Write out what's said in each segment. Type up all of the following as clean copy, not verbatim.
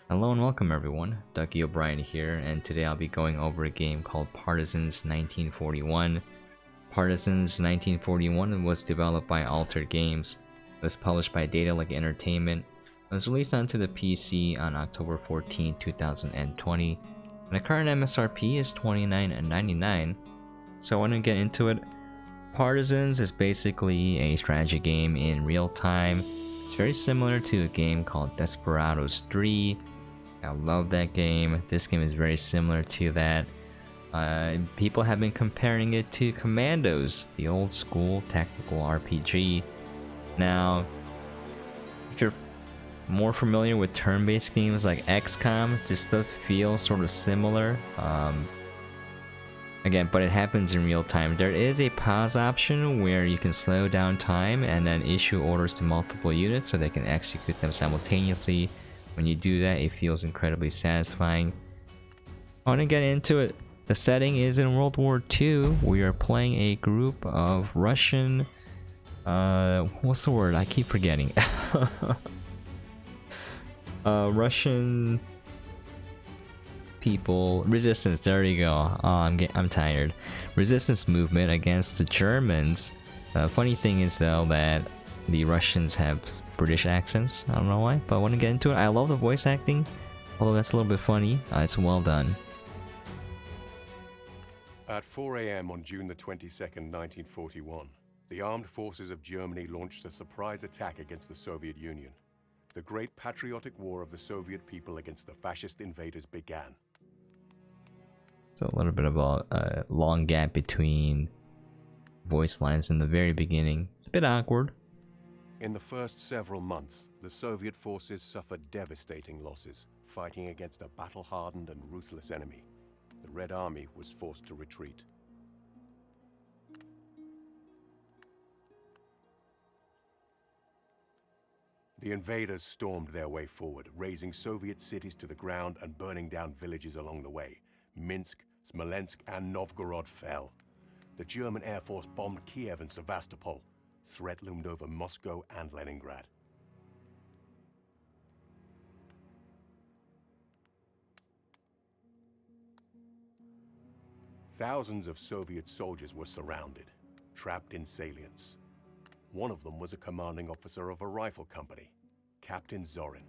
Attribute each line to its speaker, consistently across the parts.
Speaker 1: Hello and welcome everyone, duckyobrien here, and today I'll be going over a game called Partisans 1941. Partisans 1941 was developed by Altered Games, it was published by Daedalic Entertainment, it was released onto the PC on October 14, 2020, and the current MSRP is $29.99, so I want to get into it. Partisans is basically a strategy game in real time. It's very similar to a game called Desperados 3. I love that game. This game is very similar to that. People have been comparing it to Commandos, the old school tactical RPG. Now, if you're more familiar with turn-based games like XCOM, this does feel sort of similar. Again, but it happens in real time. There is a pause option where you can slow down time and then issue orders to multiple units so they can execute them simultaneously. When you do that, it feels incredibly satisfying. I want to get into it. The setting is in World War II. We are playing a group of Russian... what's the word? I keep forgetting. Russian... people, resistance, there you go. Oh, I'm tired. Resistance movement against the Germans. Funny thing is though that the Russians have British accents. I don't know why, but I want to get into it. I love the voice acting, although that's a little bit funny. It's well done.
Speaker 2: At 4 a.m. on June the 22nd, 1941, the armed forces of Germany launched a surprise attack against the Soviet Union. The great patriotic war of the Soviet people against the fascist invaders began.
Speaker 1: So a little bit of a long gap between voice lines in the very beginning. It's a bit awkward.
Speaker 2: In the first several months, the Soviet forces suffered devastating losses, fighting against a battle-hardened and ruthless enemy. The Red Army was forced to retreat. The invaders stormed their way forward, razing Soviet cities to the ground and burning down villages along the way. Minsk, Smolensk, and Novgorod fell. The German Air Force bombed Kiev and Sevastopol. Threat loomed over Moscow and Leningrad. Thousands of Soviet soldiers were surrounded, trapped in salients. One of them was a commanding officer of a rifle company, Captain Zorin.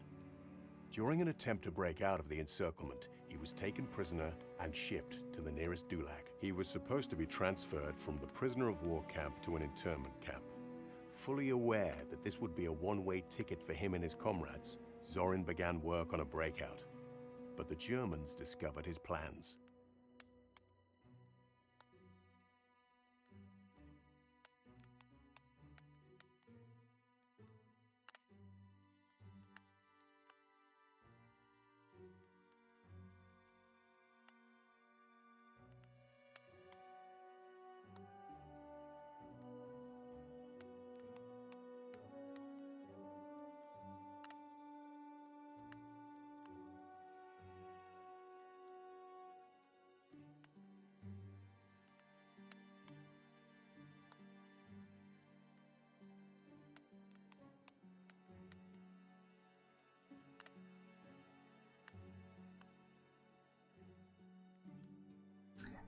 Speaker 2: During an attempt to break out of the encirclement, he was taken prisoner and shipped to the nearest Dulag. He was supposed to be transferred from the prisoner of war camp to an internment camp. Fully aware that this would be a one-way ticket for him and his comrades, Zorin began work on a breakout. But the Germans discovered his plans.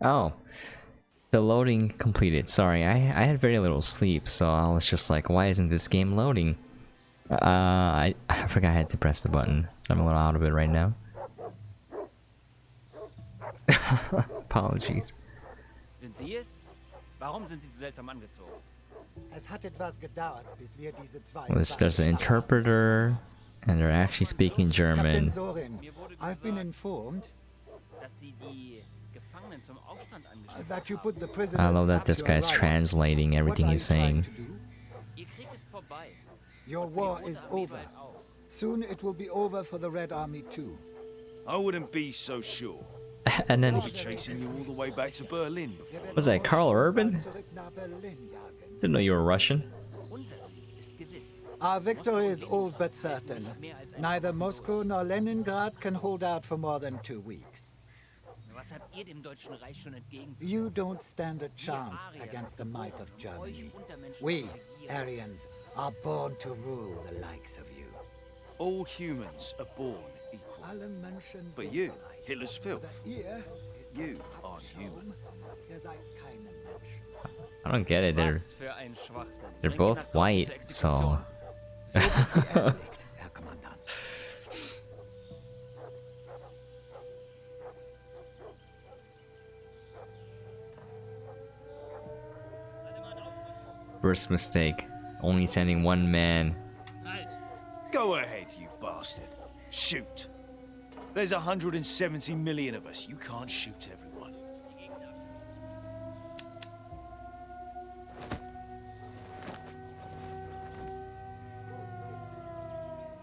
Speaker 1: Oh, the loading completed. Sorry, I had very little sleep, so I was just like, why isn't this game loading? I forgot I had to press the button. So I'm a little out of it right now. Apologies.
Speaker 3: Sind Sie es? Warum sind Sie so seltsam angezogen?
Speaker 4: Es hat etwas gedauert, bis wir diese zwei.
Speaker 1: There's an interpreter, and they're actually speaking German.
Speaker 4: Captain Zorin, I've been informed
Speaker 3: Dass Sie die Gefangenen zum Aufstand angeschlossen
Speaker 4: that you
Speaker 3: haben.
Speaker 4: put the prisoners.
Speaker 1: I love that this guy's translating everything he's saying.
Speaker 3: Ihr Krieg ist vorbei.
Speaker 4: Your war is over. Soon it will be over for the Red Army too.
Speaker 5: I wouldn't be so sure.
Speaker 1: And then,
Speaker 5: Chasing you all the way back to Berlin before.
Speaker 1: was that Karl Urban?
Speaker 4: Zurück nach Berlin jagen.
Speaker 1: Didn't know you were Russian.
Speaker 3: Unser Sieg ist gewiss.
Speaker 4: Our victory is all but certain. Neither Moscow nor Leningrad can hold out for more than 2 weeks.
Speaker 3: Was habt ihr dem Deutschen Reich schon entgegenzusetzen?
Speaker 4: You don't stand a chance against the might of Germany. We, Aryans, are born to rule the likes of you.
Speaker 5: All humans are born equal. But you, Hitler's filth.
Speaker 4: Ihr
Speaker 5: You aren't human.
Speaker 4: Ihr seid keine Menschen.
Speaker 1: I don't get it.
Speaker 3: Was für ein Schwachsinn.
Speaker 1: They're
Speaker 3: Bring ihn
Speaker 1: both
Speaker 3: nach draußen
Speaker 1: white,
Speaker 3: zur Exekution.
Speaker 1: so
Speaker 4: So gut wie erlegt, Herr Kommandant.
Speaker 1: first mistake. Only sending one man.
Speaker 5: Go ahead, you bastard. Shoot. There's 170 million of us. You can't shoot everyone.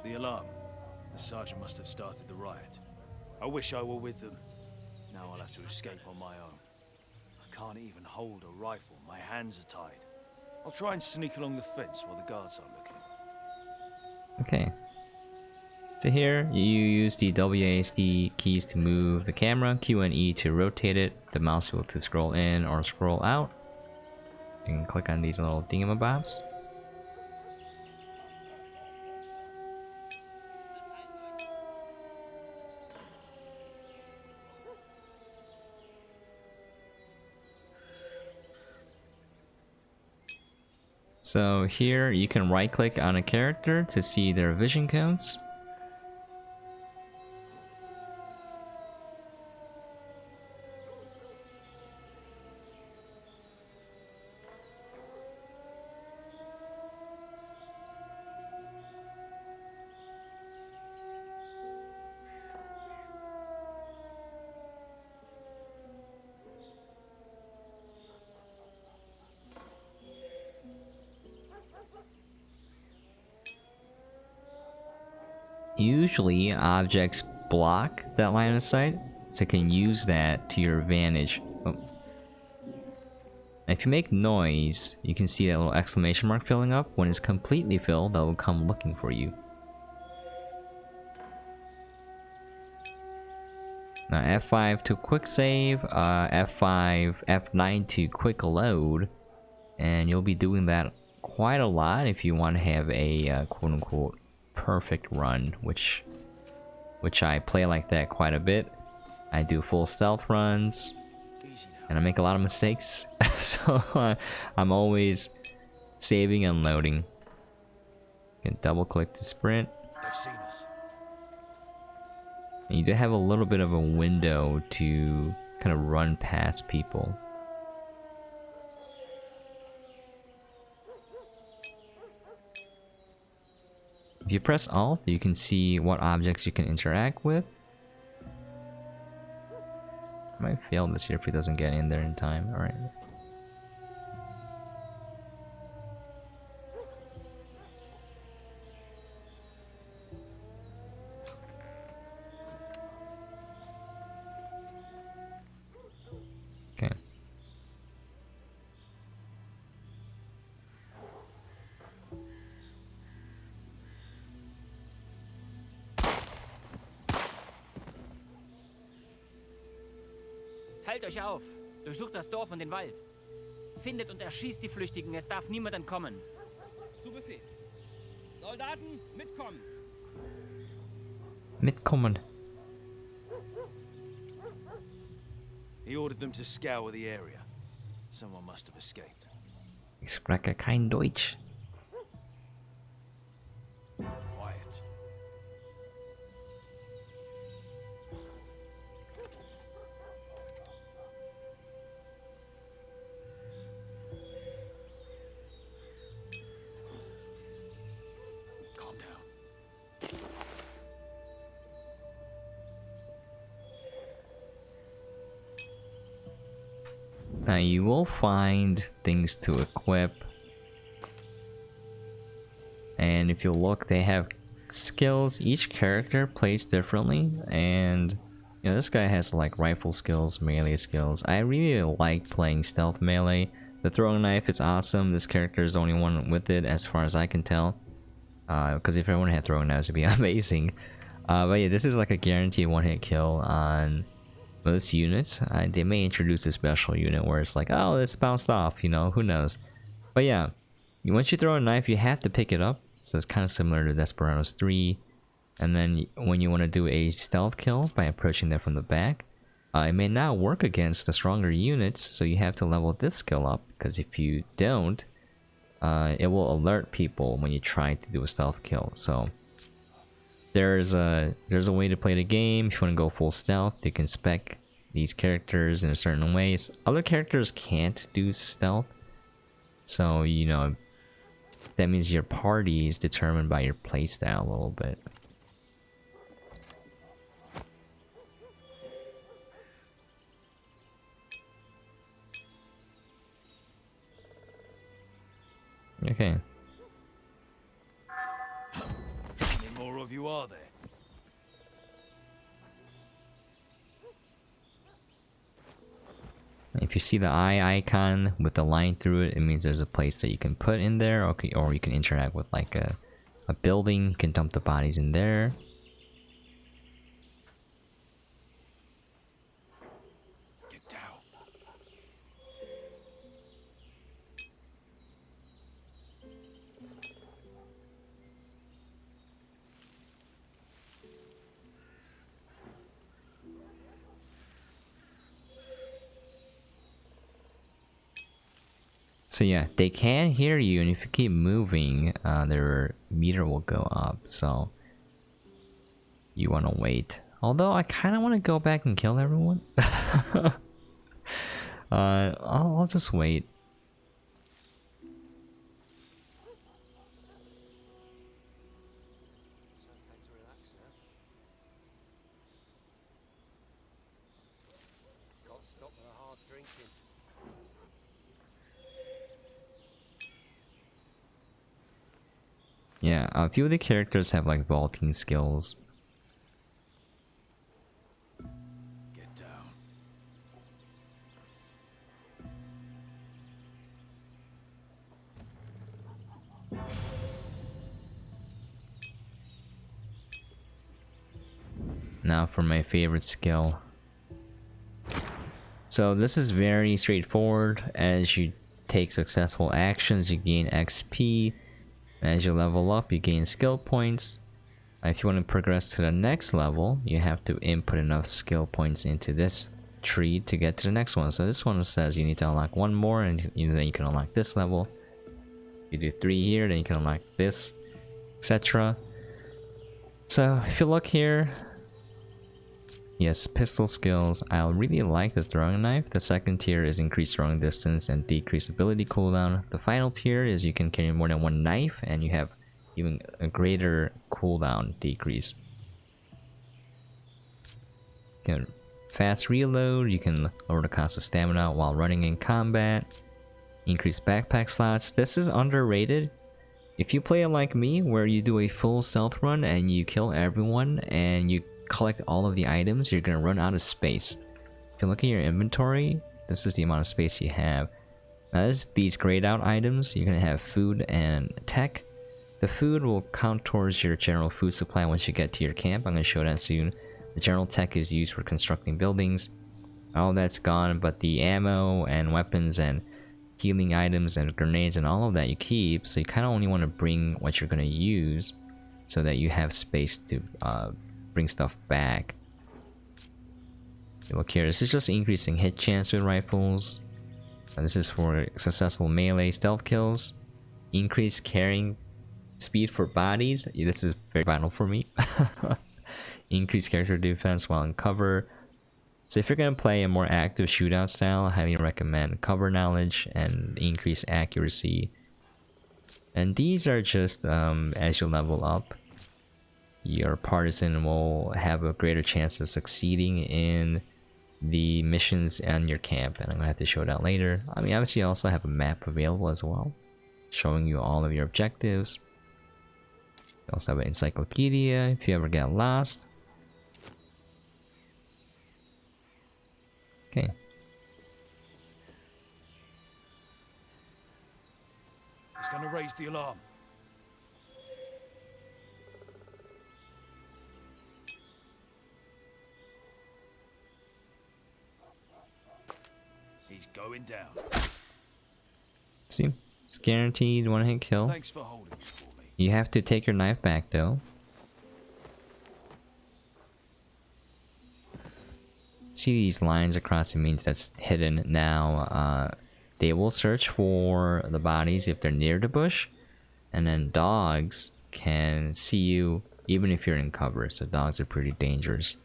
Speaker 5: The alarm. The sergeant must have started the riot. I wish I were with them. Now I'll have to escape on my own. I can't even hold a rifle. My hands are tied. I'll try and sneak along the fence while the guards are looking.
Speaker 1: Okay. So here, you use the WASD keys to move the camera, Q and E to rotate it, the mouse wheel to scroll in or scroll out. You can click on these little thingamabobs. So here you can right click on a character to see their vision codes. Usually objects block that line of sight, so you can use that to your advantage. Oh. If you make noise, you can see that little exclamation mark filling up. When it's completely filled, that will come looking for you. Now F5 to quick save, F5, F9 to quick load, and you'll be doing that quite a lot if you want to have a quote-unquote perfect run, which I play like that quite a bit. I do full stealth runs, and I make a lot of mistakes, so I'm always saving and loading. You can double click to sprint.
Speaker 5: They've seen us.
Speaker 1: And you do have a little bit of a window to kind of run past people. If you press Alt, you can see what objects you can interact with. I might fail this here if he doesn't get in there in time. Alright. Okay.
Speaker 3: Teilt euch auf. Durchsucht das Dorf und den Wald. Findet und erschießt die Flüchtigen. Es darf niemand entkommen.
Speaker 6: Zu Befehl. Soldaten, mitkommen.
Speaker 1: Mitkommen.
Speaker 5: He ordered them to scour the area. Someone must have escaped.
Speaker 1: Ich spreche kein Deutsch.
Speaker 5: Quiet. Calm down.
Speaker 1: Now you will find things to equip, and if you look, they have skills. Each character plays differently, and you know, this guy has like rifle skills, melee skills. I really like playing stealth melee. The throwing knife is awesome. This character is the only one with it as far as I can tell, because if everyone had throwing knives, it'd be amazing. But yeah, this is like a guaranteed one-hit kill on most units. They may introduce a special unit where it's like, oh, it's bounced off, you know, who knows. But yeah, once you throw a knife, you have to pick it up. So it's kind of similar to Desperados 3. And then when you want to do a stealth kill by approaching them from the back, it may not work against the stronger units, so you have to level this skill up, because if you don't, it will alert people when you try to do a stealth kill. So there's a way to play the game. If you want to go full stealth, you can spec these characters in a certain ways. Other characters can't do stealth, so you know that means your party is determined by your playstyle a little bit. Okay.
Speaker 5: How many more of you are there?
Speaker 1: If you see the eye icon with the line through it, it means there's a place that you can put in there, or you can interact with like a building. You can dump the bodies in there.
Speaker 5: Get down.
Speaker 1: So yeah, they can hear you, and if you keep moving, their meter will go up. So you want to wait. Although I kind of want to go back and kill everyone. I'll just wait.
Speaker 2: Got to stop the hard drinking.
Speaker 1: Yeah, a few of the characters have like vaulting skills.
Speaker 5: Get down.
Speaker 1: Now for my favorite skill. So this is very straightforward. As you take successful actions, you gain XP. As you level up, you gain skill points. If you want to progress to the next level, you have to input enough skill points into this tree to get to the next one. So this one says you need to unlock one more, and then you can unlock this level. You do 3 here, then you can unlock this, etc. So if you look here, yes, pistol skills. I really like the throwing knife. The second tier is increased throwing distance and decreased ability cooldown. The final tier is you can carry more than one knife, and you have even a greater cooldown decrease. You can fast reload. You can lower the cost of stamina while running in combat. Increase backpack slots. This is underrated. If you play it like me, where you do a full stealth run and you kill everyone and you collect all of the items, you're gonna run out of space. If you look at your inventory, this is the amount of space you have. As these grayed out items, you're gonna have food and tech. The food will count towards your general food supply once you get to your camp. I'm gonna show that soon. The general tech is used for constructing buildings. All that's gone, but the ammo and weapons and healing items and grenades and all of that you keep. So you kind of only want to bring what you're gonna use, so that you have space to bring stuff back. Look here, this is just increasing hit chance with rifles. This is for successful melee stealth kills. Increased carrying speed for bodies. This is very vital for me. Increased character defense while in cover. So if you're going to play a more active shootout style, I highly recommend cover knowledge and increased accuracy. And these are just as you level up, your partisan will have a greater chance of succeeding in the missions and your camp, and I'm gonna have to show that later. I mean, obviously you also have a map available as well, showing you all of your objectives. You also have an encyclopedia if you ever get lost. Okay.
Speaker 5: It's gonna raise the alarm. He's going down.
Speaker 1: See? It's guaranteed one hit kill.
Speaker 5: Thanks for holding this for me.
Speaker 1: You have to take your knife back though. See these lines across, it means that's hidden. Now, they will search for the bodies if they're near the bush, and then dogs can see you even if you're in cover, so dogs are pretty dangerous.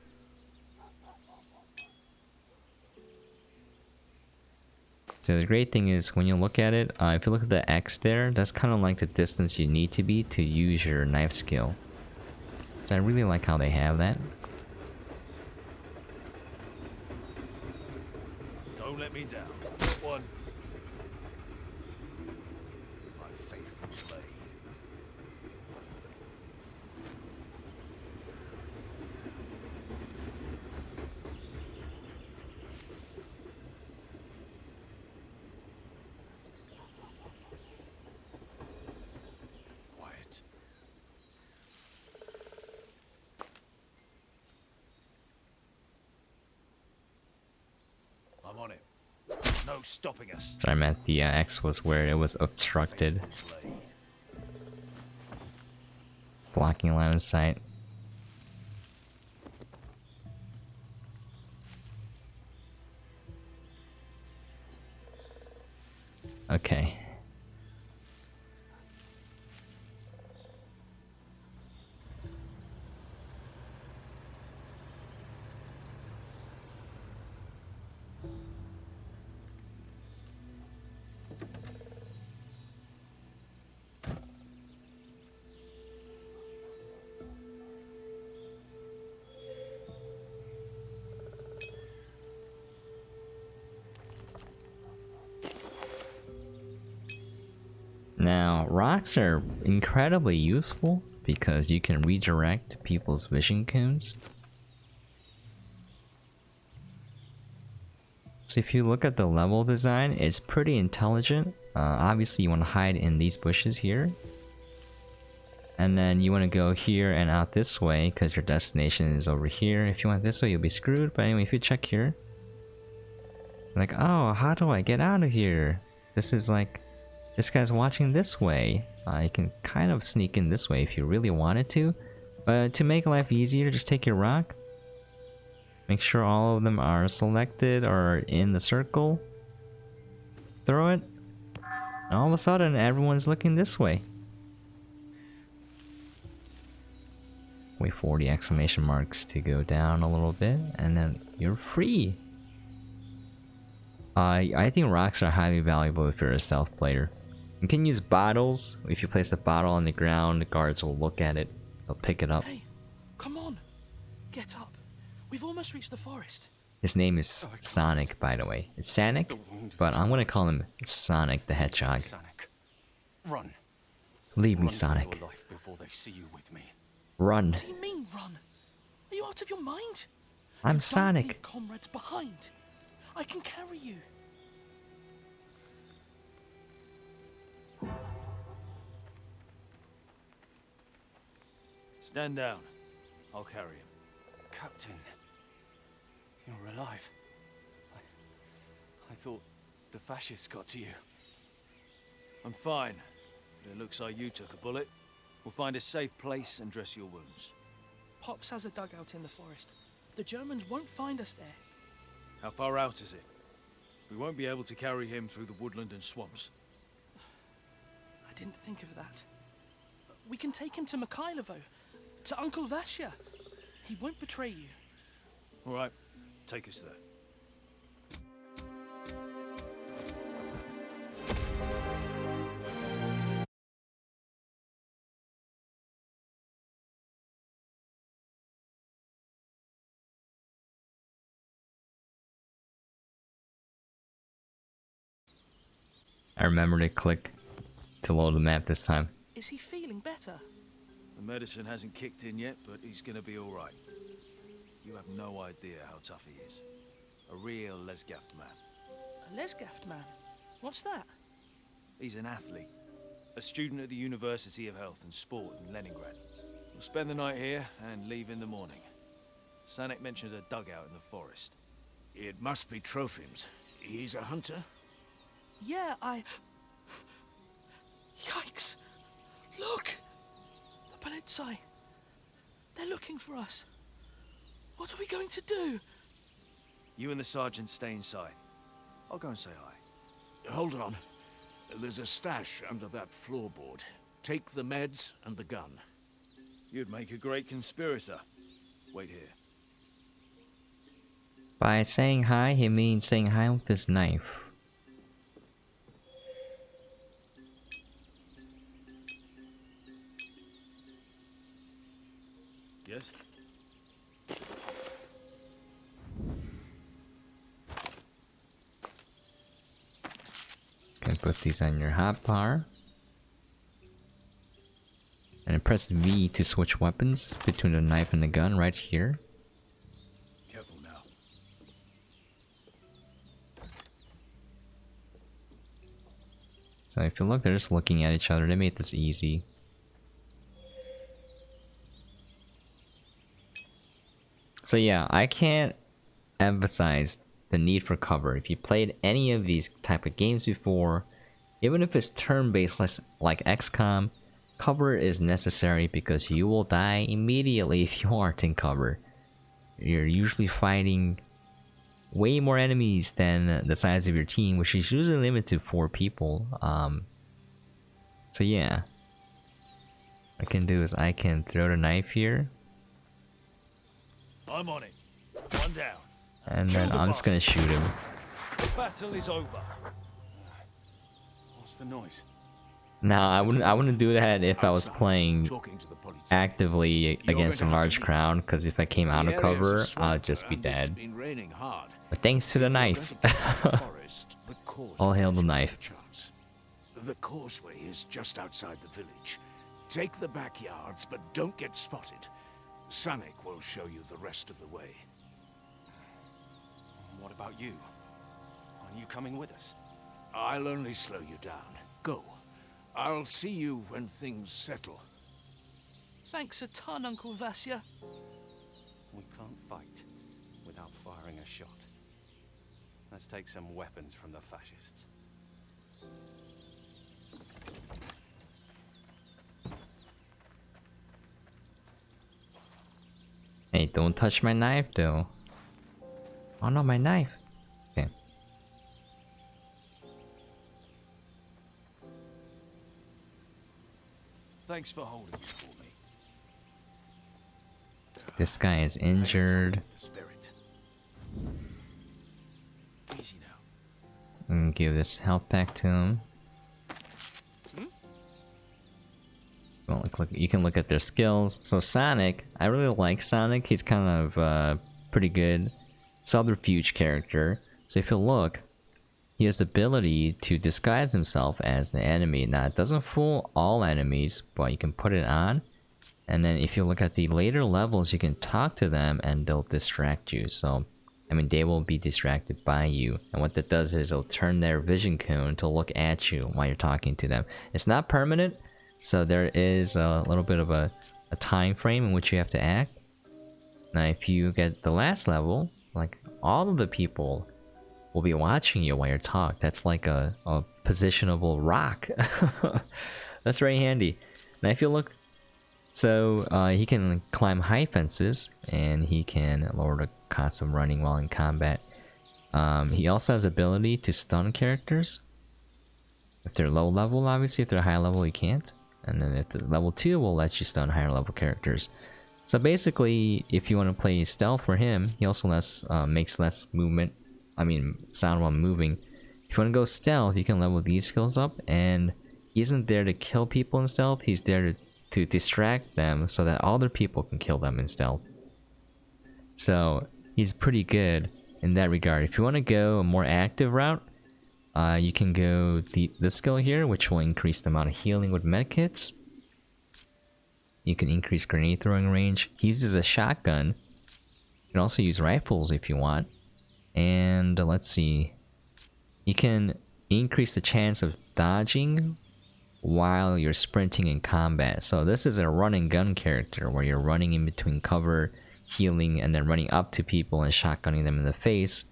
Speaker 1: So the great thing is when you look at it, if you look at the X there, that's kind of like the distance you need to be to use your knife skill. So I really like how they have that.
Speaker 5: Don't let me down. One. My faithful blade. Quiet. I'm on it. No stopping us.
Speaker 1: So I meant the X was where it was obstructed,
Speaker 5: Blade.
Speaker 1: blocking line of sight. Okay. Now, rocks are incredibly useful because you can redirect people's vision cones. So if you look at the level design, it's pretty intelligent. Obviously you want to hide in these bushes here. And then you want to go here and out this way because your destination is over here. If you went this way, you'll be screwed. But anyway, if you check here, like, oh, how do I get out of here? This is like, this guy's watching this way. You can kind of sneak in this way if you really wanted to. But to make life easier, just take your rock. Make sure all of them are selected or in the circle. Throw it. And all of a sudden, everyone's looking this way. Wait for the exclamation marks to go down a little bit, and then you're free. I think rocks are highly valuable if you're a stealth player. You can use bottles. If you place a bottle on the ground, the guards will look at it. They'll pick it up.
Speaker 7: Hey, come on. Get up. We've almost reached the forest.
Speaker 1: His name is Sonic, by the way. It's Sonic, but I'm gonna call him Sonic the Hedgehog.
Speaker 2: Sonic, run.
Speaker 1: Leave me,
Speaker 2: Run for
Speaker 1: Sonic.
Speaker 2: your life before they see you with me.
Speaker 1: Run.
Speaker 7: What do you mean, run? Are you out of your mind?
Speaker 1: I'm
Speaker 7: You don't
Speaker 1: Sonic.
Speaker 7: leave comrades behind. I can carry you.
Speaker 5: Stand down. I'll carry him.
Speaker 2: Captain, you're alive. I thought the fascists got to you.
Speaker 5: I'm fine, but it looks like you took a bullet. We'll find a safe place and dress your wounds.
Speaker 7: Pops has a dugout in the forest. The Germans won't find us there.
Speaker 5: How far out is it? We won't be able to carry him through the woodland and swamps.
Speaker 7: I didn't think of that. We can take him to Mikhailovo, to Uncle Vasya. He won't betray you.
Speaker 5: All right, take us there.
Speaker 1: I remember to click to load the map this time.
Speaker 7: Is he feeling better?
Speaker 5: The medicine hasn't kicked in yet, but he's gonna be all right. You have no idea how tough he is. A real Lesgaft man.
Speaker 7: A Lesgaft man? What's that?
Speaker 5: He's an athlete. A student at the University of Health and Sport in Leningrad. We'll spend the night here and leave in the morning. Sanek mentioned a dugout in the forest.
Speaker 8: It must be Trofims. He's a hunter?
Speaker 7: Yeah, Yikes! Look! The Politsai. They're looking for us. What are we going to do?
Speaker 5: You and the sergeant stay inside. I'll go and say hi.
Speaker 8: Hold on. There's a stash under that floorboard. Take the meds and the gun.
Speaker 5: You'd make a great conspirator. Wait here.
Speaker 1: By saying hi, he means saying hi with his knife.
Speaker 5: Yes?
Speaker 1: Can put these on your hotbar. And press V to switch weapons between the knife and the gun right here.
Speaker 5: Careful now.
Speaker 1: So if you look, they're just looking at each other. They made this easy. So yeah, I can't emphasize the need for cover. If you played any of these type of games before, even if it's turn-based like XCOM, cover is necessary because you will die immediately if you aren't in cover. You're usually fighting way more enemies than the size of your team, which is usually limited to 4 people. So yeah, what I can do is I can throw the knife here.
Speaker 5: I'm on it. One down.
Speaker 1: And then I'm just gonna shoot him.
Speaker 5: The battle is over. What's the noise?
Speaker 1: Now I wouldn't do that if I was playing actively against a large crowd, because if I came out of cover, I'd just be dead. But thanks to the knife. All hail the knife.
Speaker 8: The causeway is just outside the village. Take the backyards, but don't get spotted. Sonic will show you the rest of the way.
Speaker 5: What about you? Aren't you coming with us?
Speaker 8: I'll only slow you down. Go. I'll see you when things settle.
Speaker 7: Thanks a ton, Uncle Vasya.
Speaker 9: We can't fight without firing a shot. Let's take some weapons from the fascists.
Speaker 1: Hey, don't touch my knife though. Oh no, my knife. Okay.
Speaker 5: Thanks for holding it for me.
Speaker 1: This guy is injured.
Speaker 5: Easy now.
Speaker 1: And give this health back to him. Well, you can look at their skills. So Sonic, I really like Sonic. He's kind of pretty good subterfuge character. So if you look, he has the ability to disguise himself as the enemy. Now it doesn't fool all enemies, but you can put it on. And then if you look at the later levels, you can talk to them and they'll distract you. So, I mean, they will be distracted by you. And what that does is it'll turn their vision cone to look at you while you're talking to them. It's not permanent, so there is a little bit of a time frame in which you have to act. Now, if you get the last level, like all of the people will be watching you while you talk. That's like a positionable rock. That's very handy. Now, if you look, so he can climb high fences and he can lower the cost of running while in combat. He also has ability to stun characters. If they're low level, obviously. If they're high level, you can't. And then if the level 2 will let you stun higher level characters. So basically, if you want to play stealth for him, he also makes less movement. I mean, sound while moving. If you want to go stealth, you can level these skills up. And he isn't there to kill people in stealth. He's there to distract them so that other people can kill them in stealth. So he's pretty good in that regard. If you want to go a more active route, you can go this skill here, which will increase the amount of healing with medkits. You can increase grenade throwing range. He uses a shotgun. You can also use rifles if you want. And let's see. You can increase the chance of dodging while you're sprinting in combat. So this is a run and gun character where you're running in between cover, healing, and then running up to people and shotgunning them in the face.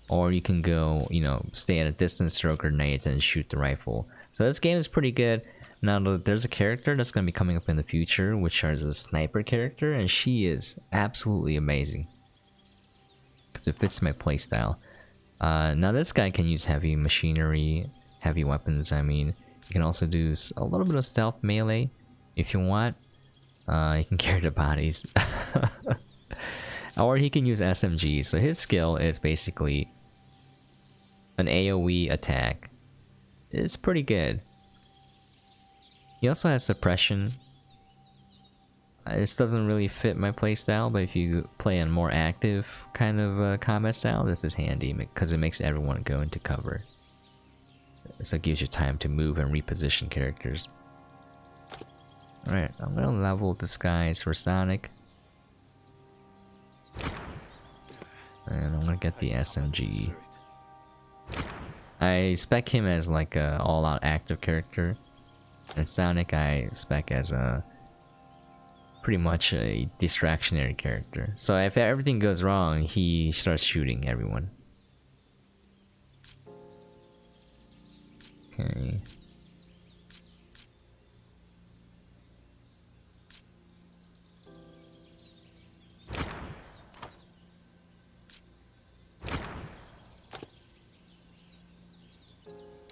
Speaker 1: Or you can go, you know, stay at a distance, throw grenades, and shoot the rifle. So this game is pretty good. Now, there's a character that's going to be coming up in the future, which is a sniper character, and she is absolutely amazing. because it fits my playstyle. Now this guy can use heavy machinery, heavy weapons. I mean, you can also do a little bit of stealth melee if you want. He can carry the bodies. Or he can use SMGs. So his skill is basically an AoE attack. It's pretty good. He also has suppression. This doesn't really fit my playstyle, but if you play a more active kind of combat style, this is handy because it makes everyone go into cover. So it gives you time to move and reposition characters. Alright, I'm gonna level disguise for Sonic. And I'm gonna get the SMG. I spec him as like a all-out active character. And Sonic I spec as a pretty much a distractionary character. So if everything goes wrong, he starts shooting everyone. Okay.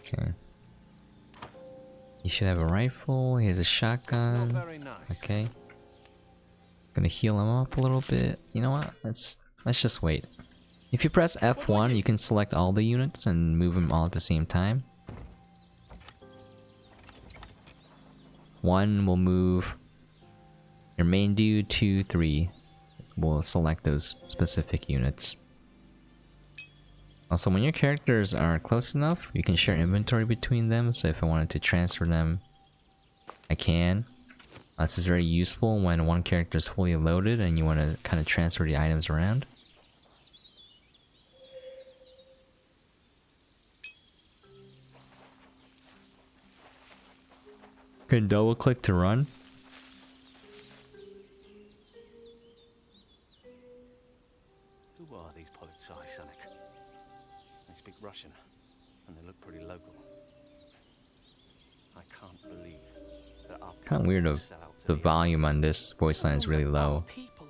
Speaker 1: Okay. He should have a rifle. He has a shotgun.
Speaker 9: Nice.
Speaker 1: Okay. Gonna heal him up a little bit. You know what? Let's just wait. If you press F1, you can select all the units and move them all at the same time. 1 will move your main dude, 2, 3 will select those specific units. Also, when your characters are close enough, you can share inventory between them, so if I wanted to transfer them, I can. This is very useful when one character is fully loaded and you want to kind of transfer the items around. Can double click to run.
Speaker 9: Who are these Polizei, Sonic? They speak Russian, and they look pretty local. I can't believe that our
Speaker 1: Kind of weird of
Speaker 9: sell out to
Speaker 1: the volume on this voice line is really low.
Speaker 7: People.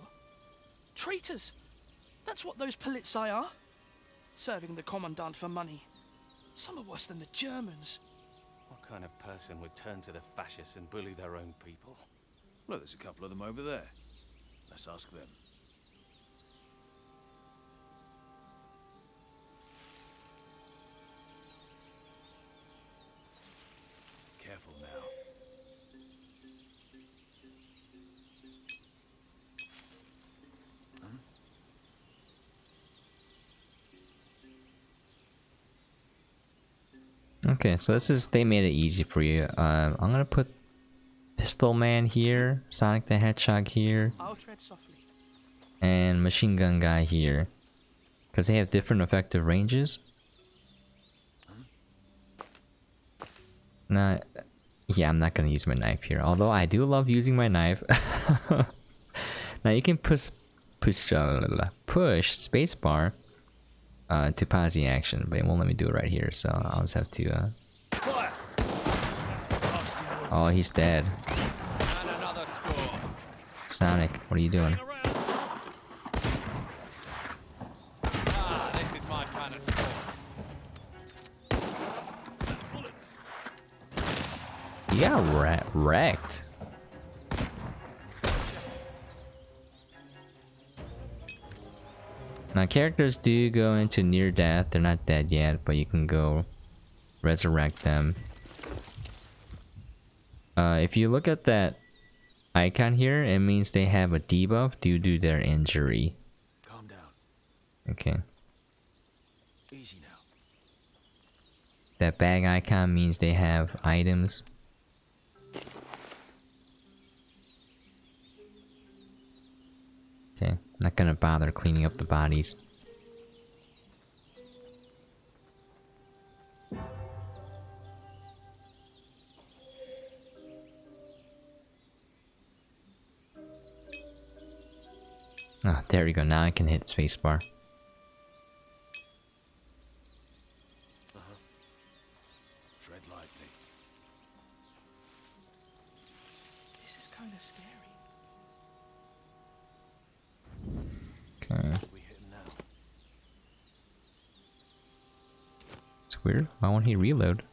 Speaker 7: Traitors. That's what those Polizei are. Serving the commandant for money. Some are worse than the Germans.
Speaker 9: What kind of person would turn to the fascists and bully their own people?
Speaker 5: Look, there's a couple of them over there. Let's ask them. Careful now.
Speaker 1: Okay, so this is, they made it easy for you. I'm gonna put Pistol Man here, Sonic the Hedgehog here,
Speaker 7: I'll tread softly.
Speaker 1: and Machine Gun Guy here. Because they have different effective ranges. Nah, yeah, I'm not gonna use my knife here. Although I do love using my knife. Now you can push spacebar to pause the action, but it won't let me do it right here, so I'll just have to oh, he's dead.
Speaker 6: And another score.
Speaker 1: Sonic, what are you doing?
Speaker 6: Ah, this is my kind of sport.
Speaker 1: You got wrecked. Now characters do go into near death. They're not dead yet, but you can go resurrect them. If you look at that icon here, it means they have a debuff due to their injury.
Speaker 5: Calm down.
Speaker 1: Okay.
Speaker 5: Easy now.
Speaker 1: That bag icon means they have items. Okay, not gonna bother cleaning up the bodies. Ah, there we go. Now I can hit spacebar.
Speaker 5: Tread lightly.
Speaker 7: This is kind of scary.
Speaker 1: Okay.
Speaker 9: We hit him now.
Speaker 1: weird. Why won't he reload?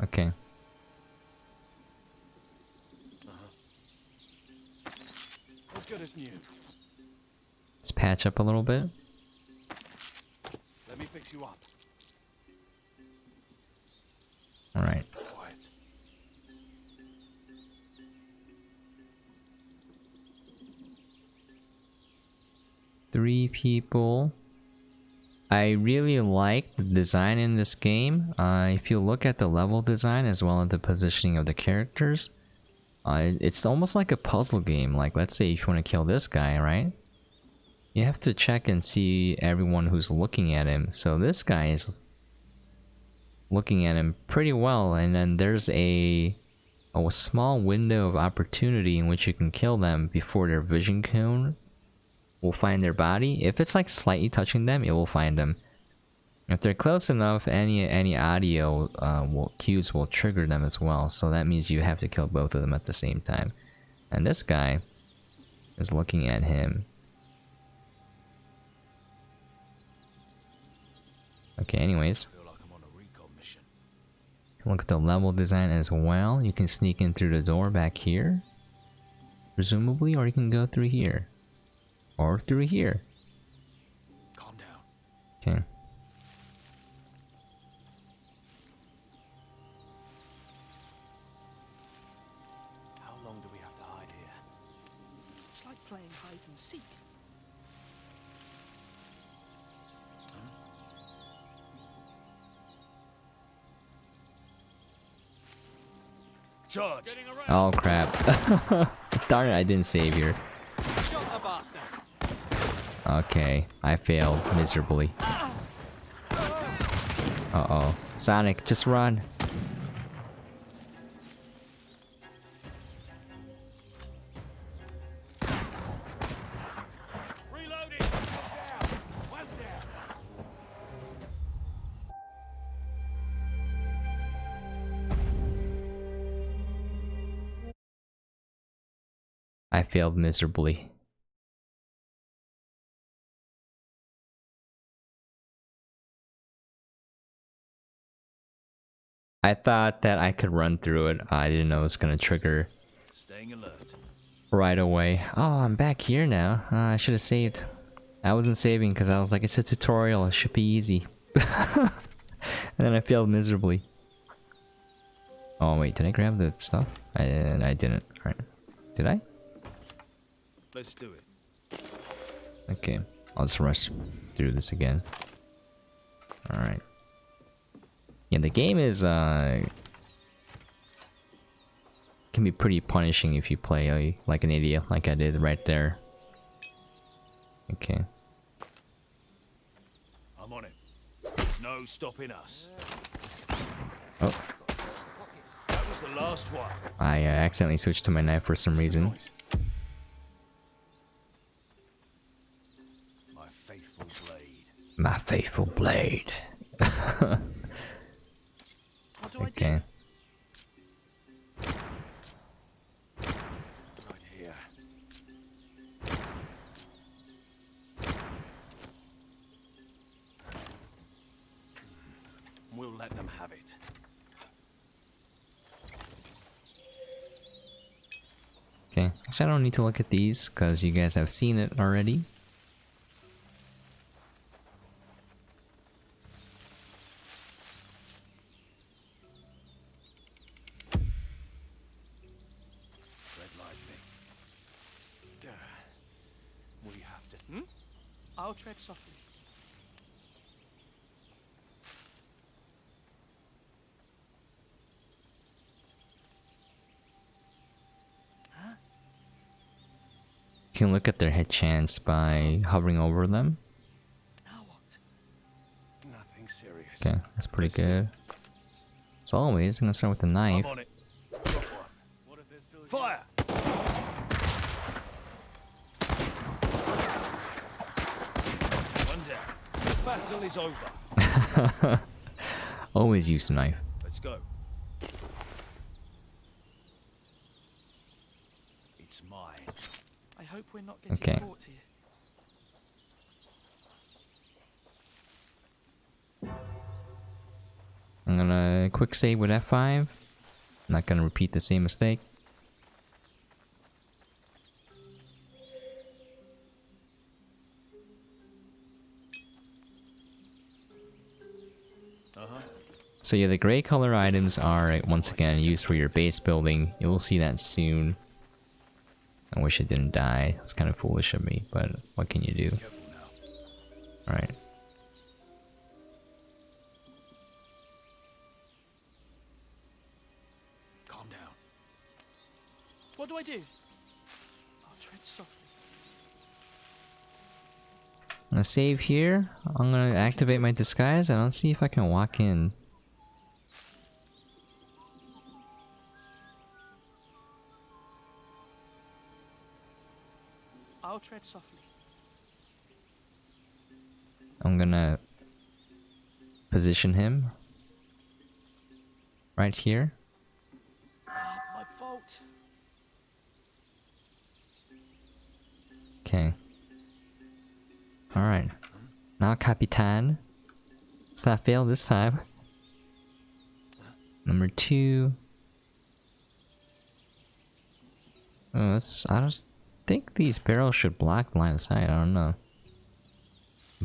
Speaker 1: Okay.
Speaker 5: As good as new.
Speaker 1: Let's patch up a little bit.
Speaker 5: Let me fix you up.
Speaker 1: Alright.
Speaker 5: Quiet.
Speaker 1: Three people. I really like the design in this game. If you look at the level design as well as the positioning of the characters, it's almost like a puzzle game. Like, let's say if you want to kill this guy, right? You have to check and see everyone who's looking at him. So this guy is looking at him pretty well, and then there's a small window of opportunity in which you can kill them before their vision cone will find their body. If it's like slightly touching them, it will find them. If they're close enough, any audio cues will trigger them as well. So that means you have to kill both of them at the same time. And this guy is looking at him. Okay, anyways.
Speaker 5: I feel like I'm on a recon mission.
Speaker 1: Look at the level design as well. You can sneak in through the door back here, presumably, or you can go through here. Or through here.
Speaker 5: Calm down.
Speaker 1: Okay.
Speaker 5: How long do we have to hide here?
Speaker 7: It's like playing hide and seek.
Speaker 5: Charge!
Speaker 1: Oh crap. Darn it, I didn't save here.
Speaker 6: Shot the bastard.
Speaker 1: Okay, I failed miserably. Uh-oh. Sonic, just run.
Speaker 5: Reloading! One down!
Speaker 1: I failed miserably. I thought that I could run through it. I didn't know it was gonna trigger
Speaker 5: Staying alert.
Speaker 1: right away. Oh, I'm back here now. I should have saved. I wasn't saving because I was like, it's a tutorial. It should be easy. And then I failed miserably. Oh wait, did I grab the stuff? I didn't. Alright. Did I?
Speaker 5: Let's do it.
Speaker 1: Okay. I'll just rush through this again. Alright. Yeah, the game is can be pretty punishing if you play like an idiot, like I did right there. Okay.
Speaker 5: I'm on it. There's no stopping us.
Speaker 1: Oh,
Speaker 5: That was the last one.
Speaker 1: I accidentally switched to my knife for some reason.
Speaker 5: Noise. My faithful blade.
Speaker 1: My faithful blade.
Speaker 7: What do I do?
Speaker 1: Okay.
Speaker 5: Right here. We'll let them have it.
Speaker 1: Okay. Actually, I don't need to look at these because you guys have seen it already.
Speaker 5: Tread lightly. We have to.
Speaker 7: I'll tread softly.
Speaker 1: You can look at their hit chance by hovering over them.
Speaker 7: Now what?
Speaker 5: Nothing serious.
Speaker 1: Okay, that's pretty good. As always, I'm gonna start with the knife.
Speaker 5: I'm on it. Got one. What if they're still Fire! One down. The battle is over.
Speaker 1: Always use the knife.
Speaker 5: Let's go. It's mine.
Speaker 7: I hope we're not getting
Speaker 1: Okay.
Speaker 7: caught here.
Speaker 1: I'm gonna quick save with F5. Not gonna repeat the same mistake. So yeah, the gray color items are once again used for your base building. You'll see that soon. I wish it didn't die. It's kind of foolish of me, but what can you do? Alright.
Speaker 5: Calm down.
Speaker 7: What do I do? I'll tread softly.
Speaker 1: I'm gonna save here. I'm gonna activate my disguise and I'll see if I can walk in.
Speaker 7: I'll tread softly.
Speaker 1: I'm gonna position him right here.
Speaker 7: My fault.
Speaker 1: Okay. Alright. Now, Capitan. Let's not fail this time. Number 2. Oh, I don't think these barrels should block line of sight. I don't know.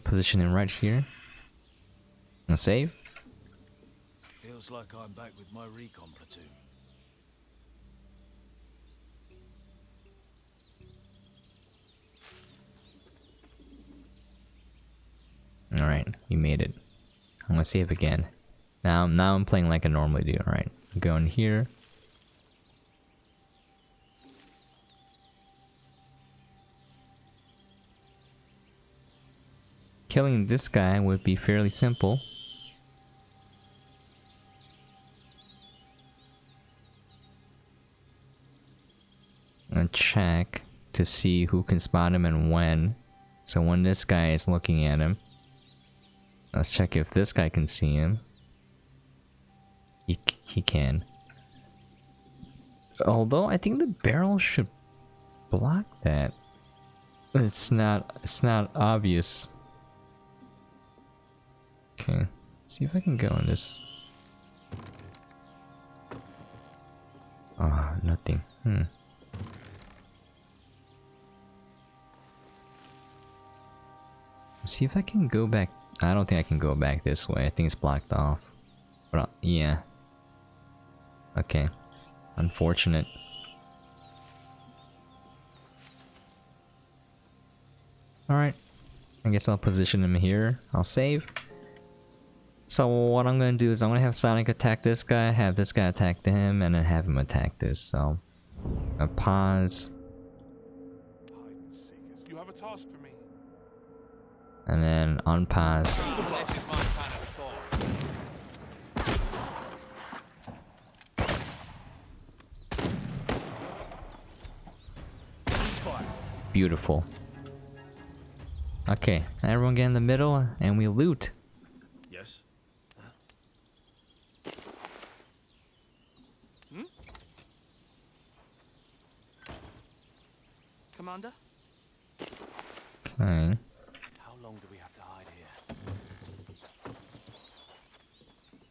Speaker 1: Position him right here. And save.
Speaker 5: Feels like I'm back with my recon platoon.
Speaker 1: Alright, we made it. I'm gonna save again. Now I'm playing like I normally do. Alright, go in here. Killing this guy would be fairly simple. I'm gonna check to see who can spot him and when. So when this guy is looking at him, let's check if this guy can see him. He can. Although I think the barrel should block that. It's not obvious. Okay, see if I can go in this. Ah, nothing. See if I can go back. I don't think I can go back this way. I think it's blocked off. But yeah. Okay. Unfortunate. Alright. I guess I'll position him here. I'll save. So what I'm gonna do is I'm gonna have Sonic attack this guy, have this guy attack him, and then have him attack this. So I'll pause.
Speaker 6: You have a task for me.
Speaker 1: And then unpause.
Speaker 6: This is my kind of sport.
Speaker 1: Beautiful. Okay, now everyone get in the middle and we loot.
Speaker 5: Yes.
Speaker 7: Commander?
Speaker 1: Okay.
Speaker 9: How long do we have to hide here?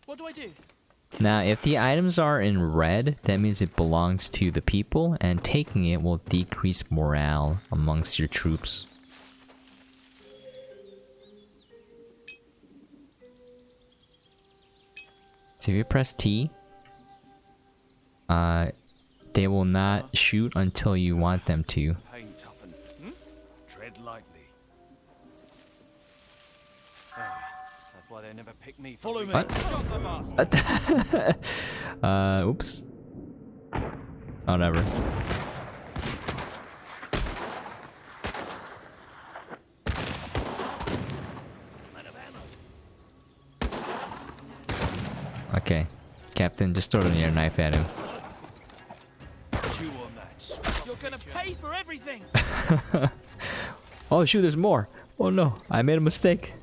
Speaker 7: What do I do?
Speaker 1: Now, if the items are in red, that means it belongs to the people, and taking it will decrease morale amongst your troops. So if you press T, they will not shoot until you want them to.
Speaker 9: Pain toughens.
Speaker 5: Tread lightly.
Speaker 9: That's why they never pick me.
Speaker 5: Follow me.
Speaker 1: What? Oops. Whatever. Okay. Captain, just throw your knife at him.
Speaker 5: Chew on that.
Speaker 7: You're gonna pay for everything!
Speaker 1: Oh shoot, there's more! Oh no, I made a mistake.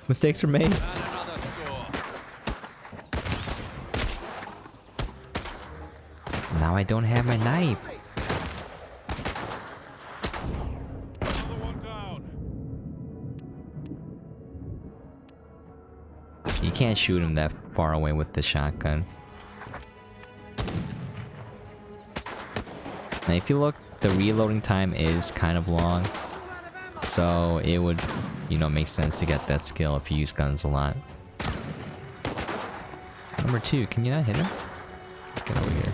Speaker 1: Mistakes are made.
Speaker 6: And another score.
Speaker 1: Now I don't have my knife.
Speaker 6: Another one down.
Speaker 1: can't shoot him that far away with the shotgun. Now if you look, the reloading time is kind of long. So it would, you know, make sense to get that skill if you use guns a lot. Number 2, can you not hit him? Get over here.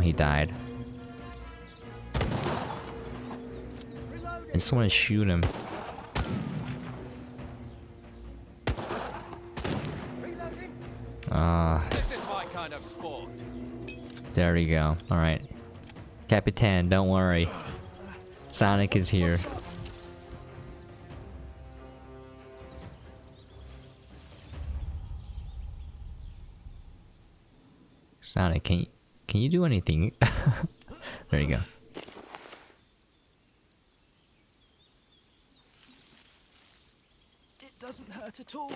Speaker 1: He died. I just want to shoot him.
Speaker 6: This is my kind of sport.
Speaker 1: There we go. Alright. Capitan, don't worry. Sonic is here. Sonic, can you do anything? There you go.
Speaker 7: It doesn't hurt at all.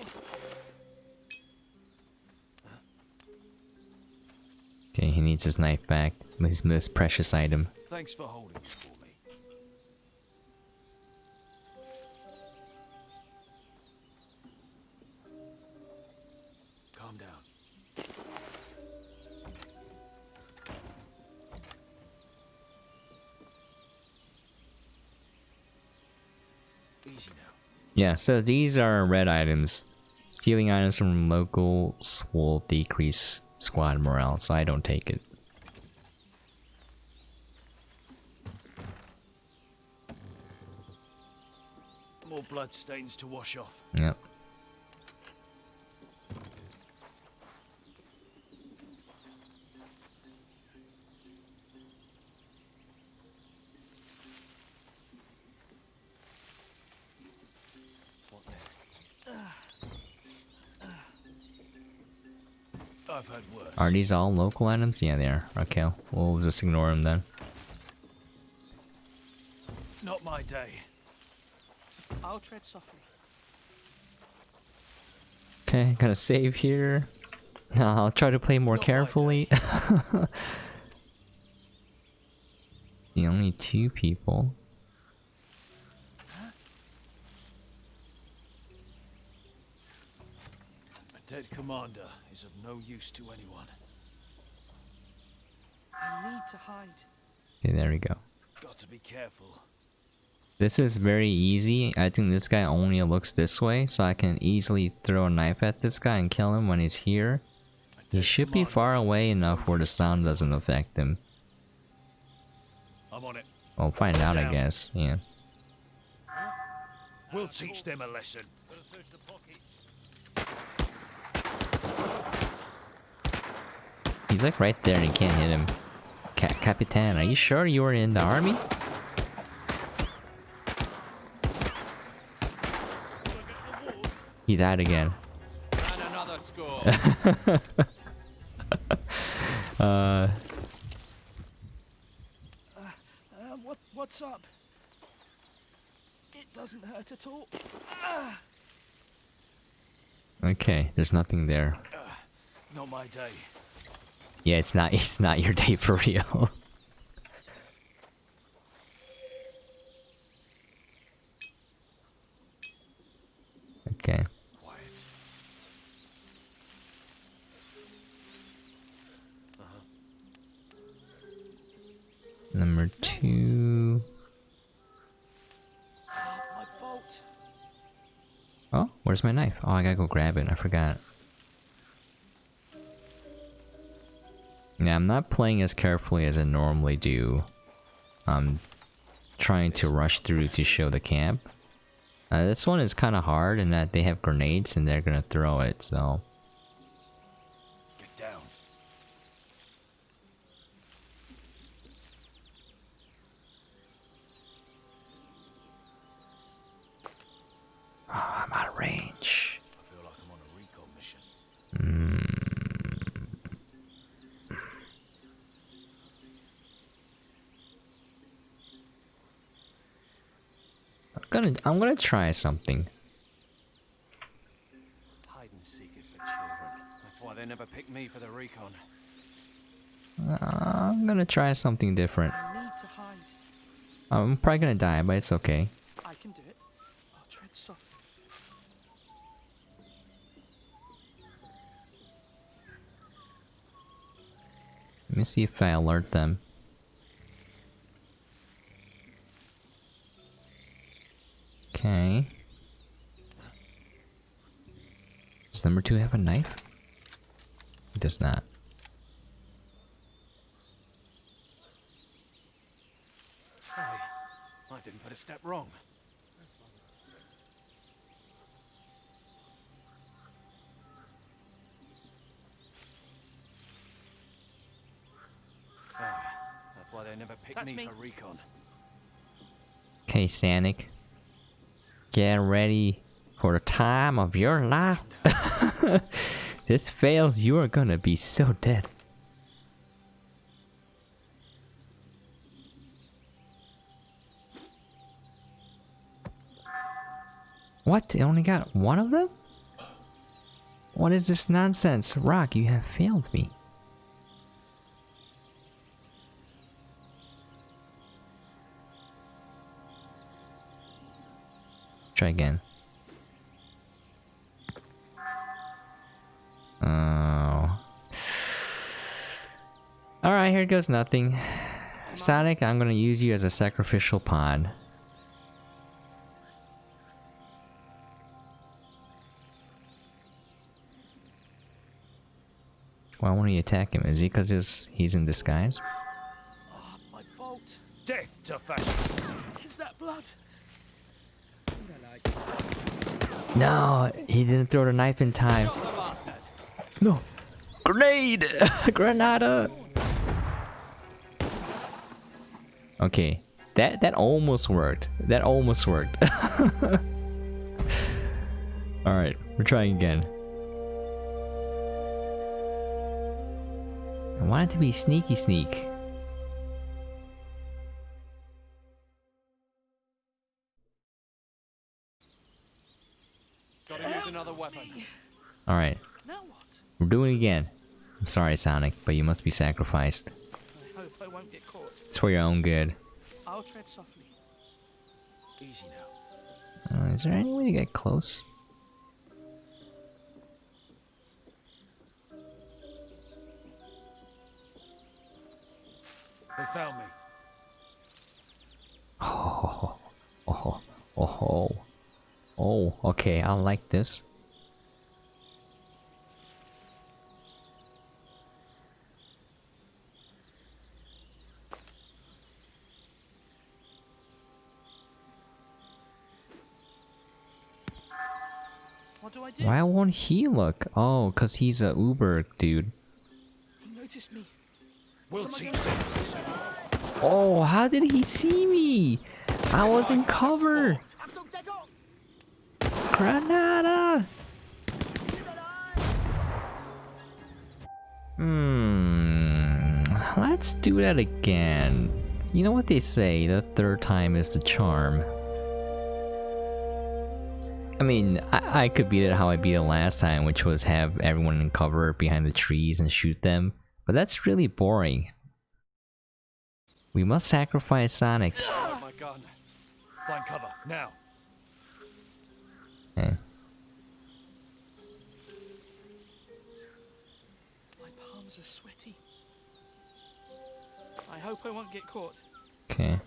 Speaker 1: Okay, he needs his knife back. His most precious item.
Speaker 5: Thanks for holding it for me. Calm down. Easy now.
Speaker 1: Yeah, so these are red items. Stealing items from locals will decrease squad morale, so I don't take it.
Speaker 5: More blood stains to wash off.
Speaker 1: Yep.
Speaker 5: What next? I've had worse.
Speaker 1: Are these all local items? Yeah, they are. Okay, we'll just ignore them then.
Speaker 5: Not my day.
Speaker 7: I'll tread softly.
Speaker 1: Okay, gonna save here. I'll try to play more carefully. The only 2 people.
Speaker 5: A dead commander is of no use to anyone.
Speaker 7: I need to hide.
Speaker 1: Okay, there we go.
Speaker 5: Got to be careful.
Speaker 1: This is very easy. I think this guy only looks this way, so I can easily throw a knife at this guy and kill him when he's here. He should be far away enough where the sound doesn't affect him.
Speaker 5: I'm on it.
Speaker 1: We'll find out, I guess. Yeah.
Speaker 5: We'll teach them a lesson.
Speaker 1: He's like right there and you can't hit him. Capitan, are you sure you were in the army? He died again.
Speaker 6: And another score.
Speaker 7: What's up? It doesn't hurt at all.
Speaker 1: Okay, there's nothing there.
Speaker 5: Not my day.
Speaker 1: Yeah, it's not your day for real. Okay.
Speaker 5: Quiet.
Speaker 1: Number 2.
Speaker 7: My fault.
Speaker 1: Oh, where's my knife? Oh, I gotta go grab it. I forgot. Yeah, I'm not playing as carefully as I normally do. I'm trying to rush through to show the camp. This one is kind of hard in that they have grenades and they're gonna throw it, so...
Speaker 5: Get down.
Speaker 1: Oh, I'm out of range.
Speaker 5: I feel like I'm on a recon mission.
Speaker 1: I'm gonna try something.
Speaker 9: Hide and seek is for children. That's why they never picked me for the recon.
Speaker 1: I'm gonna try something different.
Speaker 7: I need to hide.
Speaker 1: I'm probably gonna die, but it's okay.
Speaker 7: I can do it. I'll tread softly.
Speaker 1: Let me see if I alert them. Okay. Does number 2 have a knife? It does not.
Speaker 5: Hey, I didn't put a step wrong.
Speaker 9: That's why they never picked
Speaker 7: That's
Speaker 9: me
Speaker 7: me.
Speaker 9: for recon.
Speaker 1: Okay, Sanic. Get ready for the time of your life. This fails, you are gonna be so dead. What? It only got one of them? What is this nonsense? Rock, you have failed me. Try again. Oh. Alright, here goes nothing. Sonic, I'm gonna use you as a sacrificial pawn. Why won't he attack him? Is he because he's in disguise?
Speaker 7: Oh, my fault.
Speaker 5: Death to fascists!
Speaker 7: Is that blood?
Speaker 1: No, he didn't throw the knife in time.
Speaker 9: Shot the bastard!
Speaker 1: No. Grenade! Granada! Okay. That almost worked. That almost worked. Alright, we're trying again. I want it to be sneaky sneak.
Speaker 9: Gotta use another weapon.
Speaker 1: Alright,
Speaker 7: Now what?
Speaker 1: we're doing it again. I'm sorry, Sonic, but you must be sacrificed.
Speaker 7: I hope I won't get caught.
Speaker 1: It's for your own good.
Speaker 7: I'll tread softly.
Speaker 5: Easy now.
Speaker 1: Is there any way to get close?
Speaker 5: They found me.
Speaker 1: Oh, oh, oh, oh, okay, I like this.
Speaker 7: What do I do?
Speaker 1: Why won't he look? Oh, cause he's a Uber dude.
Speaker 7: He noticed me.
Speaker 5: We'll
Speaker 7: What am I
Speaker 5: teach
Speaker 7: gonna
Speaker 5: them.
Speaker 1: Oh, how did he see me? I was in cover. Granada. Let's do that again. You know what they say, the third time is the charm. I mean, I could beat it how I beat it last time, which was have everyone in cover behind the trees and shoot them. But that's really boring. We must sacrifice Sonic.
Speaker 5: Oh my gun. Find cover, now.
Speaker 1: Okay.
Speaker 7: My palms are sweaty. I hope I won't get caught.
Speaker 1: Okay.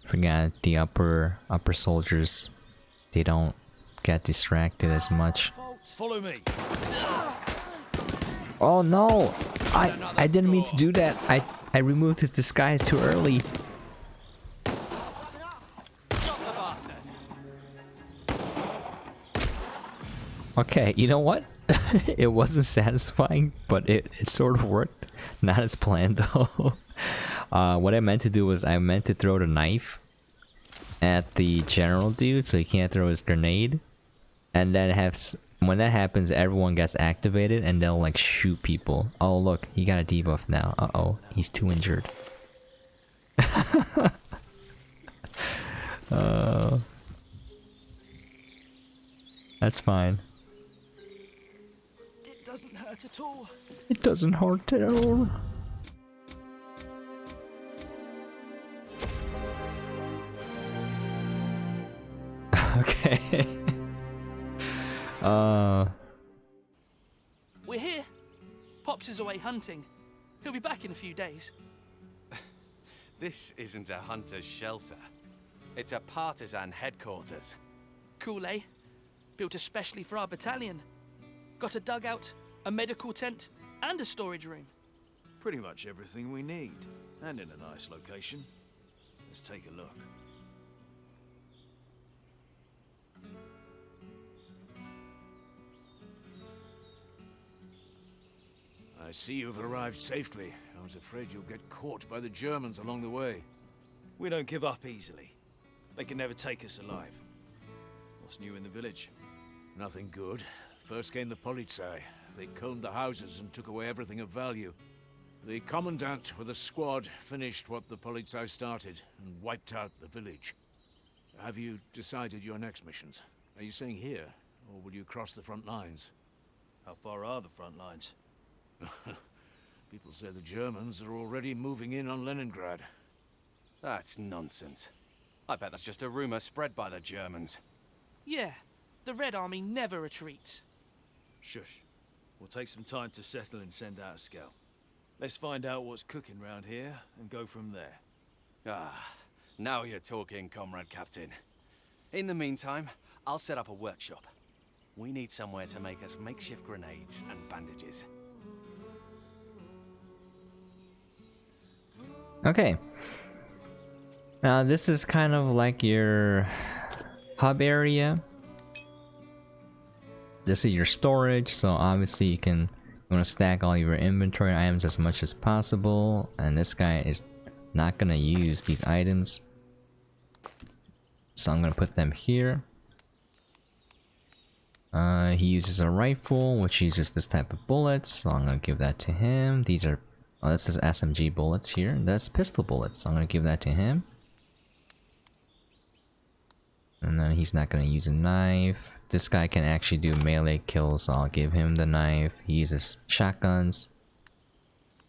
Speaker 1: Forgot the upper soldiers, they don't get distracted as much.
Speaker 5: Follow me.
Speaker 1: Oh no! I didn't mean to do that. I removed his disguise too early.
Speaker 9: Shot the bastard!
Speaker 1: Okay, you know what? It wasn't satisfying, but it sort of worked. Not as planned though. What I meant to do was I meant to throw the knife at the general dude so he can't throw his grenade. And then when that happens, everyone gets activated and they'll like shoot people. Oh look, he got a debuff now. Uh-oh, he's too injured. That's fine.
Speaker 7: at all.
Speaker 1: It doesn't hurt at all. Okay.
Speaker 7: We're here. Pops is away hunting. He'll be back in a few days.
Speaker 9: This isn't a hunter's shelter. It's a partisan headquarters.
Speaker 7: Cool, eh? Built especially for our battalion. Got a dugout, a medical tent, and a storage room.
Speaker 5: Pretty much everything we need, and in a nice location. Let's take a look.
Speaker 8: I see you've arrived safely. I was afraid you'll get caught by the Germans along the way.
Speaker 5: We don't give up easily. They can never take us alive. What's new in the village?
Speaker 8: Nothing good. First came the Polizei. They combed the houses and took away everything of value. The Commandant with a squad finished what the Polizei started and wiped out the village. Have you decided your next missions? Are you staying here, or will you cross the front lines?
Speaker 5: How far are the front lines?
Speaker 8: People say the Germans are already moving in on Leningrad.
Speaker 9: That's nonsense. I bet that's just a rumor spread by the Germans.
Speaker 7: Yeah, the Red Army never retreats.
Speaker 5: Shush. We'll take some time to settle and send out a scout. Let's find out what's cooking round here and go from there.
Speaker 9: Ah, now you're talking, Comrade Captain. In the meantime, I'll set up a workshop. We need somewhere to make us makeshift grenades and bandages.
Speaker 1: Okay. Now this is kind of like your hub area. This is your storage, so obviously you want to stack all your inventory items as much as possible, and this guy is not gonna use these items, so I'm gonna put them here. He uses a rifle which uses this type of bullets, so I'm gonna give that to him. These are this is SMG bullets here. That's pistol bullets, so I'm gonna give that to him. And then he's not gonna use a knife. This guy can actually do melee kills, so I'll give him the knife. He uses shotguns,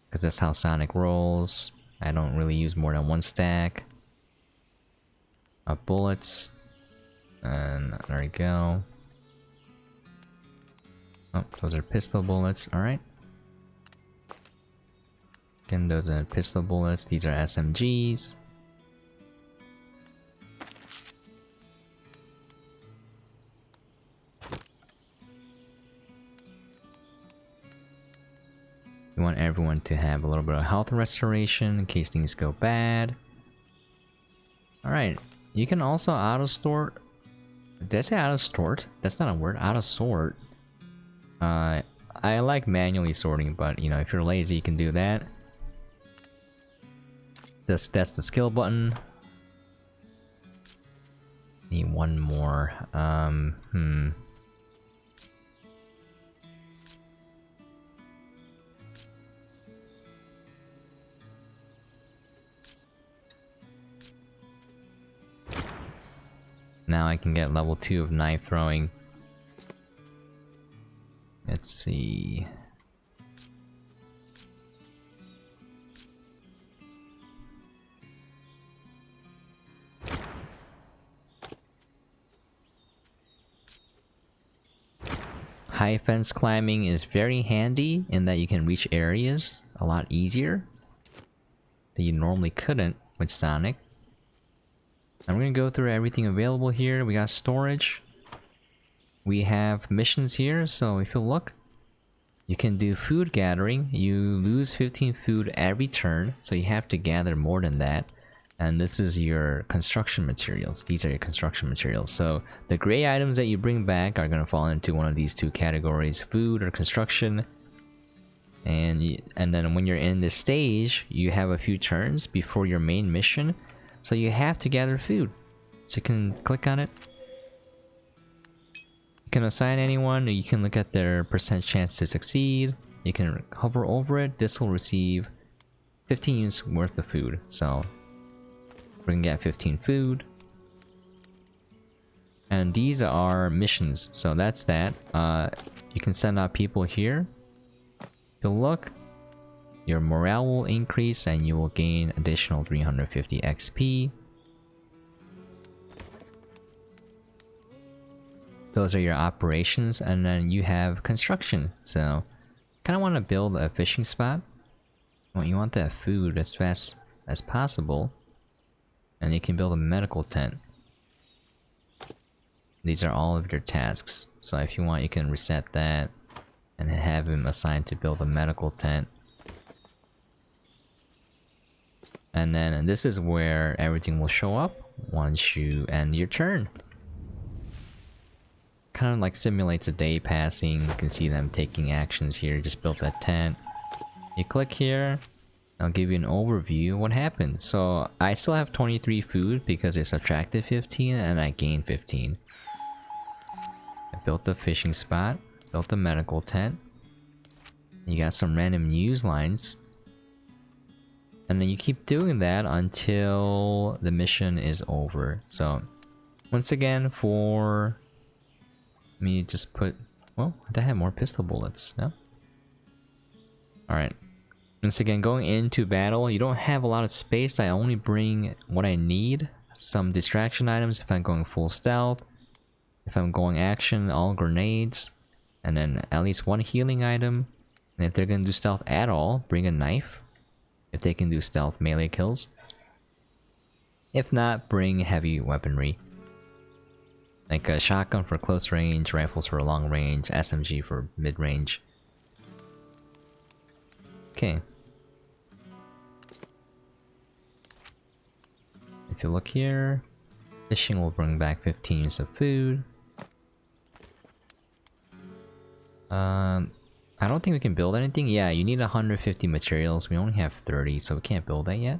Speaker 1: because that's how Sonic rolls. I don't really use more than one stack of bullets. And there we go. Oh, those are pistol bullets, alright. Again, those are pistol bullets, these are SMGs. We want everyone to have a little bit of health restoration in case things go bad. Alright, you can also auto-sort. Did I say auto-sort? That's not a word, auto-sort. I like manually sorting, but you know, if you're lazy, you can do that. That's the skill button. Need one more. Now I can get level 2 of knife throwing. Let's see. High fence climbing is very handy in that you can reach areas a lot easier that you normally couldn't with Sonic. I'm gonna go through everything available here. We got storage. We have missions here, so if you look, you can do food gathering. You lose 15 food every turn, so you have to gather more than that. And this is your construction materials. These are your construction materials. So the gray items that you bring back are gonna fall into one of these two categories, food or construction. And then when you're in this stage, you have a few turns before your main mission. So you have to gather food. So you can click on it. You can assign anyone, or you can look at their percent chance to succeed. You can hover over it. This will receive 15 units worth of food. So we're gonna get 15 food. And these are missions. So that's that. You can send out people here. you'll look, your morale will increase and you will gain additional 350 XP. Those are your operations, and then you have construction. So, kind of want to build a fishing spot. Well, you want that food as fast as possible, and you can build a medical tent. These are all of your tasks. So if you want, you can reset that and have him assigned to build a medical tent. And then this is where everything will show up once you end your turn. Kind of like simulates a day passing. You can see them taking actions here. Just built that tent. You click here. I'll give you an overview of what happened. So I still have 23 food because it subtracted 15 and I gained 15. I built the fishing spot. Built the medical tent. You got some random news lines. And then you keep doing that until the mission is over. So, once again, for me, just put. Well, I have more pistol bullets. No? Alright. Once again, going into battle, you don't have a lot of space. I only bring what I need. Some distraction items if I'm going full stealth. If I'm going action, all grenades. And then at least one healing item. And if they're gonna do stealth at all, bring a knife. If they can do stealth melee kills. If not, bring heavy weaponry. Like a shotgun for close range, rifles for long range, SMG for mid range. Okay. If you look here, fishing will bring back 15 units of food. I don't think we can build anything. Yeah, you need 150 materials. We only have 30, so we can't build that yet.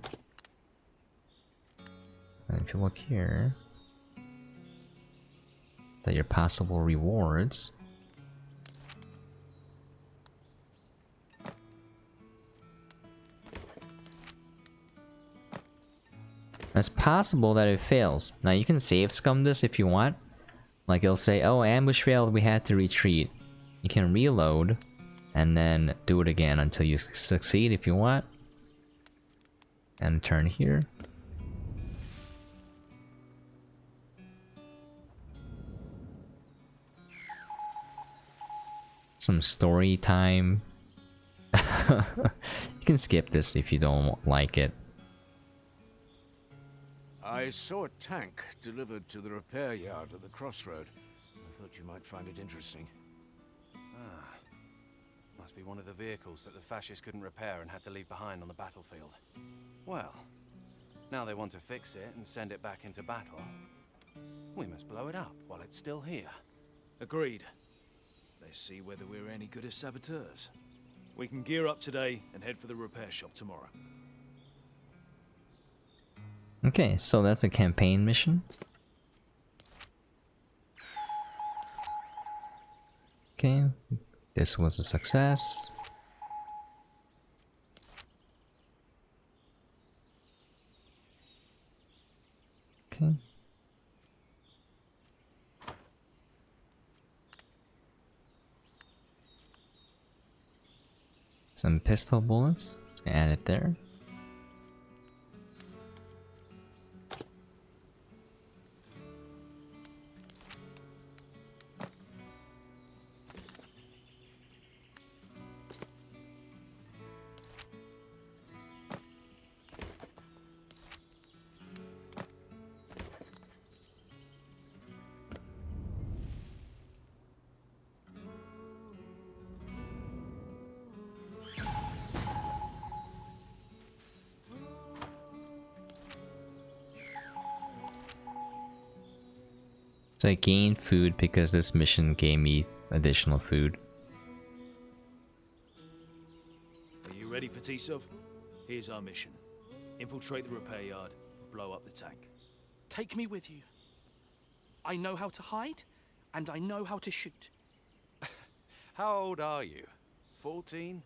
Speaker 1: And if you look here, that your possible rewards. It's possible that it fails. Now you can save scum this if you want. Like it'll say, oh, ambush failed, we had to retreat. You can reload and then do it again until you succeed if you want. And turn here. Some story time. You can skip this if you don't like it.
Speaker 8: I saw a tank delivered to the repair yard at the crossroad. I thought you might find it interesting.
Speaker 9: Ah. Must be one of the vehicles that the fascists couldn't repair and had to leave behind on the battlefield. Well, now they want to fix it and send it back into battle. We must blow it up while it's still here.
Speaker 5: Agreed. Let's see whether we're any good as saboteurs. We can gear up today and head for the repair shop tomorrow.
Speaker 1: Okay, so that's a campaign mission. Okay, this was a success. Okay. Some pistol bullets, add it there. So I gained food because this mission gave me additional food.
Speaker 5: Are you ready for Tisov? Here's our mission. Infiltrate the repair yard, blow up the tank.
Speaker 7: Take me with you. I know how to hide, and I know how to shoot.
Speaker 9: How old are you? 14?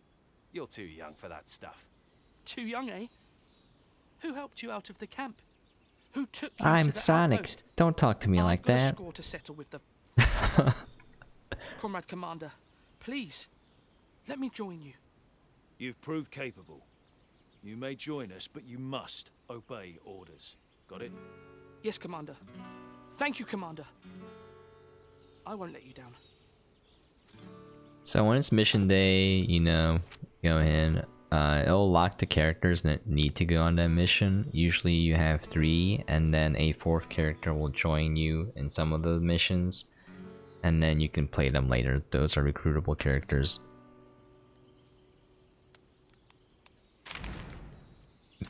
Speaker 9: You're too young for that stuff.
Speaker 7: Too young, eh? Who helped you out of the camp? Who took you
Speaker 1: I'm
Speaker 7: to the
Speaker 1: Sonic.
Speaker 7: outpost?
Speaker 1: Don't talk to me like
Speaker 7: I've got a
Speaker 1: that.
Speaker 7: score to settle with the Comrade Commander, please, let me join you.
Speaker 5: You've proved capable. You may join us, but you must obey orders. Got it?
Speaker 7: Yes, Commander. Thank you, Commander. I won't let you down.
Speaker 1: So when it's mission day, you know, go ahead. It'll lock the characters that need to go on that mission. Usually you have 3, and then a 4th character will join you in some of the missions. And then you can play them later. Those are recruitable characters.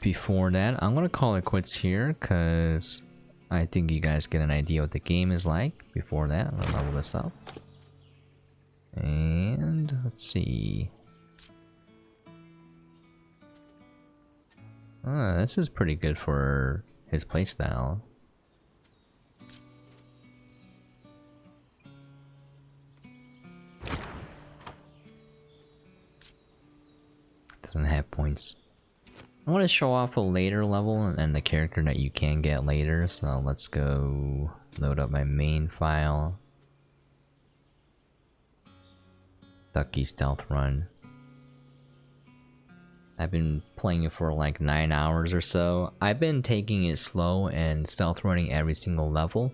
Speaker 1: Before that, I'm gonna call it quits here, because I think you guys get an idea what the game is like. Before that, I'll level this up. And let's see. This is pretty good for his playstyle. Doesn't have points. I want to show off a later level and the character that you can get later, so let's go load up my main file. Ducky Stealth Run. I've been playing it for like 9 hours or so. I've been taking it slow and stealth running every single level.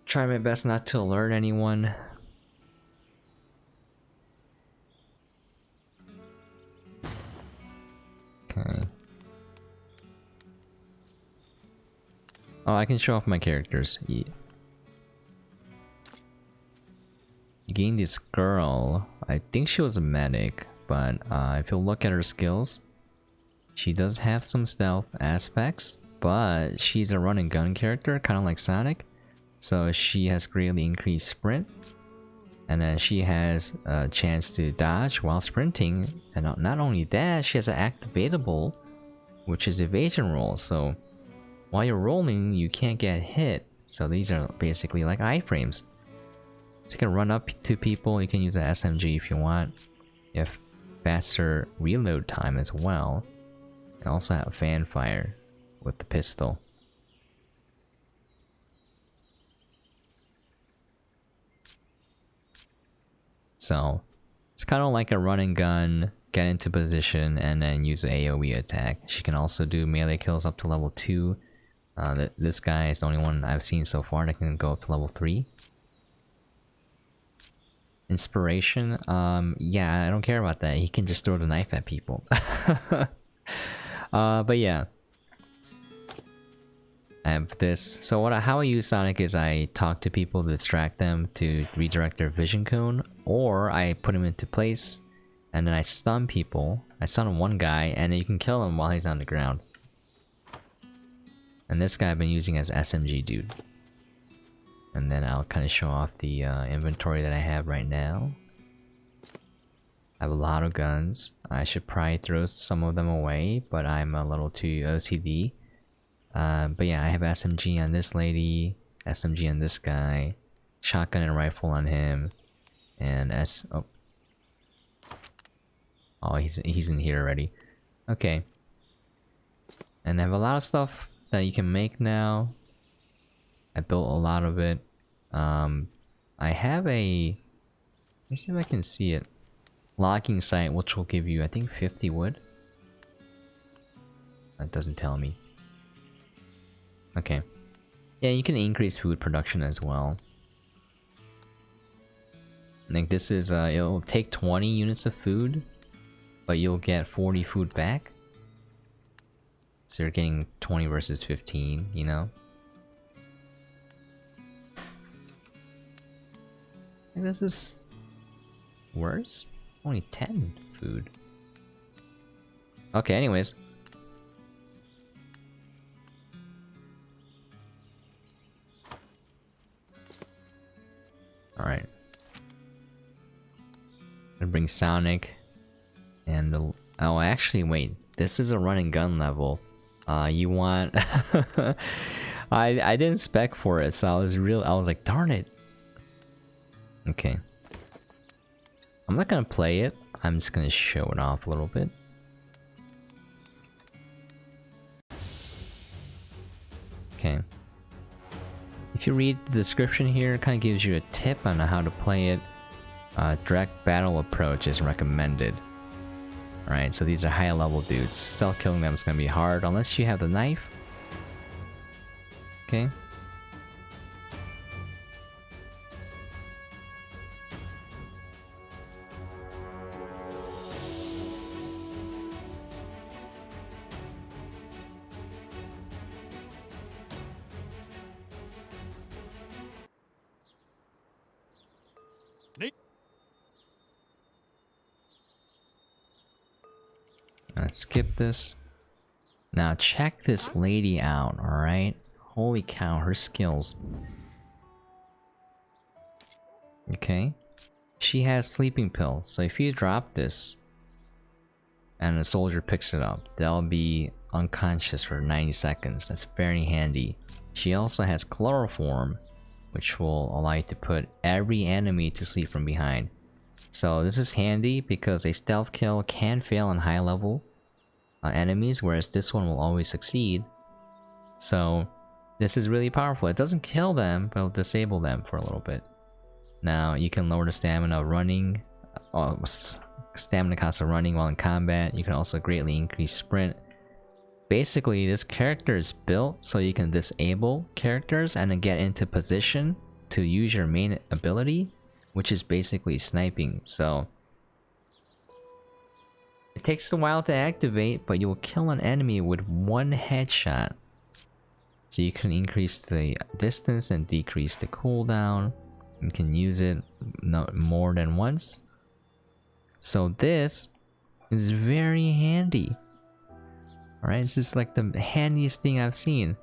Speaker 1: Try my best not to alert anyone. Okay. Oh, I can show off my characters. Yeah. You gain this girl. I think she was a medic, but if you look at her skills, she does have some stealth aspects, but she's a run and gun character, kind of like Sonic. So she has greatly increased sprint, and then she has a chance to dodge while sprinting, and not only that, she has an activatable, which is evasion roll. So while you're rolling, you can't get hit. So these are basically like iframes. So you can run up to people, you can use an SMG if you want. You have faster reload time as well. And also have fan fire with the pistol. So it's kind of like a run and gun, get into position, and then use the AoE attack. She can also do melee kills up to level 2. This guy is the only one I've seen so far that can go up to level 3. Inspiration, yeah, I don't care about that. He can just throw the knife at people. But yeah. I have this. So how I use Sonic is I talk to people to distract them to redirect their vision cone, or I put him into place and then I stun people. I stun one guy and then you can kill him while he's on the ground. And this guy I've been using as SMG dude. And then I'll kind of show off the inventory that I have right now. I have a lot of guns. I should probably throw some of them away, but I'm a little too OCD. But yeah, I have SMG on this lady, SMG on this guy, shotgun and rifle on him, and oh, he's in here already. Okay. And I have a lot of stuff that you can make now. I built a lot of it. I have a... Let me see if I can see it. Logging site, which will give you, I think, 50 wood. That doesn't tell me. Okay. Yeah, you can increase food production as well. I think this is, it'll take 20 units of food, but you'll get 40 food back. So you're getting 20 versus 15, you know? I think this is worse. Only 10 food. Okay, anyways. Alright. Gonna bring Sonic. And oh, actually, wait. This is a run and gun level. You want... I didn't spec for it, so I was like, darn it. Okay. I'm not gonna play it. I'm just gonna show it off a little bit. Okay. If you read the description here, it kind of gives you a tip on how to play it. Direct battle approach is recommended. Alright, so these are high level dudes. Stealth killing them is gonna be hard unless you have the knife. Okay. Let's skip this. Now check this lady out, alright? Holy cow, her skills. Okay. She has sleeping pills, so if you drop this and a soldier picks it up, they'll be unconscious for 90 seconds. That's very handy. She also has chloroform, which will allow you to put every enemy to sleep from behind. So this is handy because a stealth kill can fail on high level enemies, whereas this one will always succeed. So this is really powerful. It doesn't kill them, but it'll disable them for a little bit. Now you can lower the stamina of running, stamina cost of running while in combat. You can also greatly increase sprint. Basically, this character is built so you can disable characters and then get into position to use your main ability, which is basically sniping. So it takes a while to activate, but you will kill an enemy with one headshot. So you can increase the distance and decrease the cooldown. You can use it more than once. So this is very handy. Alright, this is like the handiest thing I've seen.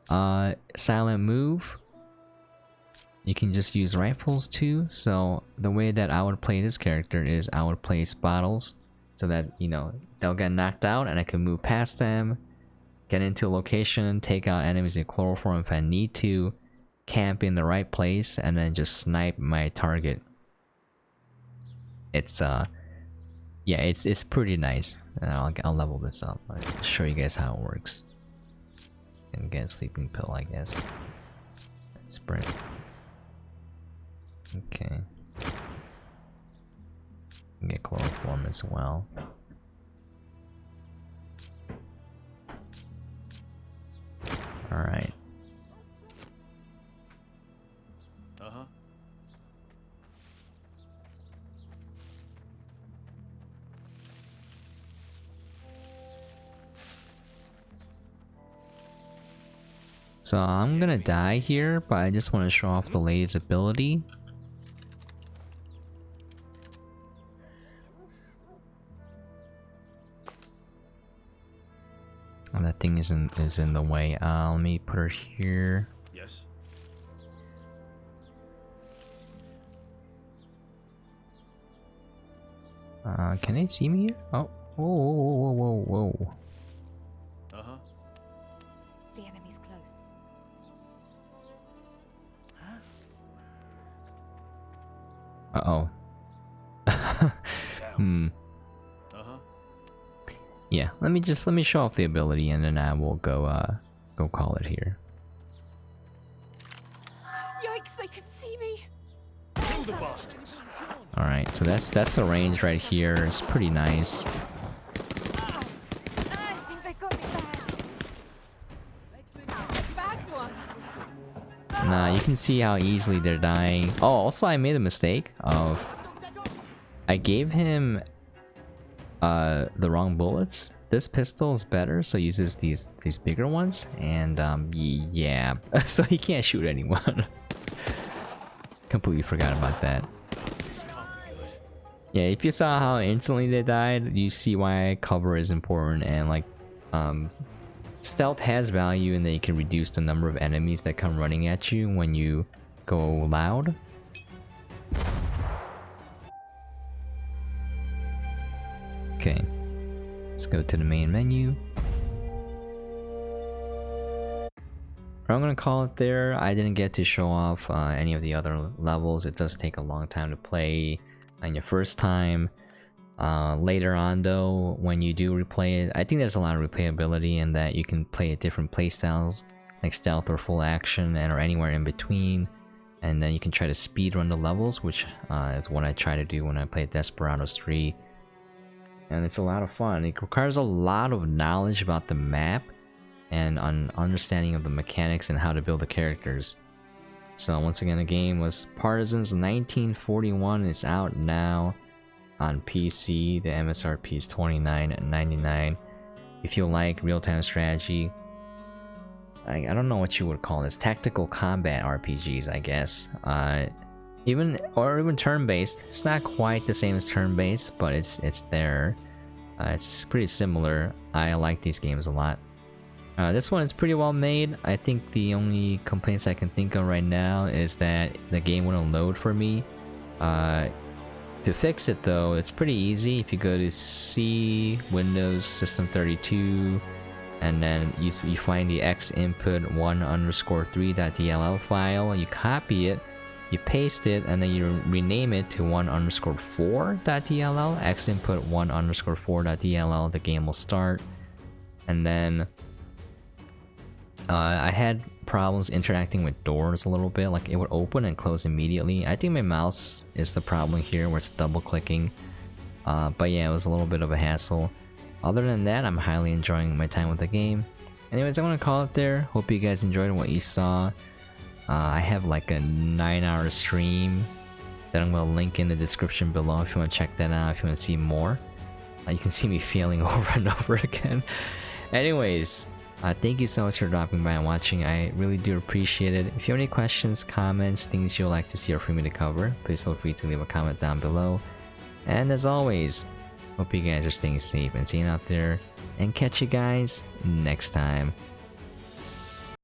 Speaker 1: Silent move. You can just use rifles too. So the way that I would play this character is I would place bottles so that, you know, they'll get knocked out and I can move past them, get into a location, take out enemies in chloroform if I need to, camp in the right place, and then just snipe my target. It's yeah, it's pretty nice. I'll level this up. I'll show you guys how it works. And get a sleeping pill, I guess. Sprint. Okay. Get chloroform as well. Alright. So I'm gonna die here, but I just want to show off the lady's ability. Oh, that thing is in the way. Let me put her here.
Speaker 5: Yes.
Speaker 1: Can they see me here? Oh, whoa.
Speaker 10: The enemy's close.
Speaker 1: Uh-oh. Yeah, let me show off the ability and then I will go call it here.
Speaker 10: Yikes, they could see me!
Speaker 5: Kill the bastards!
Speaker 1: Alright, so that's the range right here. It's pretty nice.
Speaker 10: I think they got me bad. Bagged one.
Speaker 1: Nah, you can see how easily they're dying. Oh, also I made a mistake of... I gave him the wrong bullets. This pistol is better, so uses these bigger ones, and yeah, so he can't shoot anyone. Completely forgot about that. Yeah, if you saw how instantly they died, you see why cover is important, and like stealth has value in that you can reduce the number of enemies that come running at you when you go loud. Okay, let's go to the main menu. I'm gonna call it there. I didn't get to show off any of the other levels. It does take a long time to play on your first time. Later on though, when you do replay it, I think there's a lot of replayability in that you can play at different playstyles, like stealth or full action, and or anywhere in between. and then you can try to speed run the levels, which is what I try to do when I play Desperados 3. And it's a lot of fun. It requires a lot of knowledge about the map and an understanding of the mechanics and how to build the characters. So once again, the game was Partisans 1941. It's out now on PC. The MSRP is $29.99. If you like real-time strategy, I don't know what you would call this, tactical combat RPGs, I guess. Even turn-based. It's not quite the same as turn-based, but it's there. It's pretty similar. I like these games a lot. This one is pretty well made. I think the only complaints I can think of right now is that the game wouldn't load for me. To fix it though, it's pretty easy. If you go to C, Windows, System 32, and then you find the xinput1_3.dll file, you copy it, you paste it, and then you rename it to 1_4.dll, xinput1_4.dll, the game will start. And then I had problems interacting with doors a little bit, like it would open and close immediately. I think my mouse is the problem here, where it's double clicking. But yeah, it was a little bit of a hassle. Other than that, I'm highly enjoying my time with the game. Anyways, I want to call it there. Hope you guys enjoyed what you saw. I have like a 9-hour stream that I'm going to link in the description below if you want to check that out, if you want to see more. You can see me failing over and over again. Anyways, thank you so much for dropping by and watching. I really do appreciate it. If you have any questions, comments, things you'd like to see or for me to cover, please feel free to leave a comment down below. And as always, hope you guys are staying safe and staying out there, and catch you guys next time.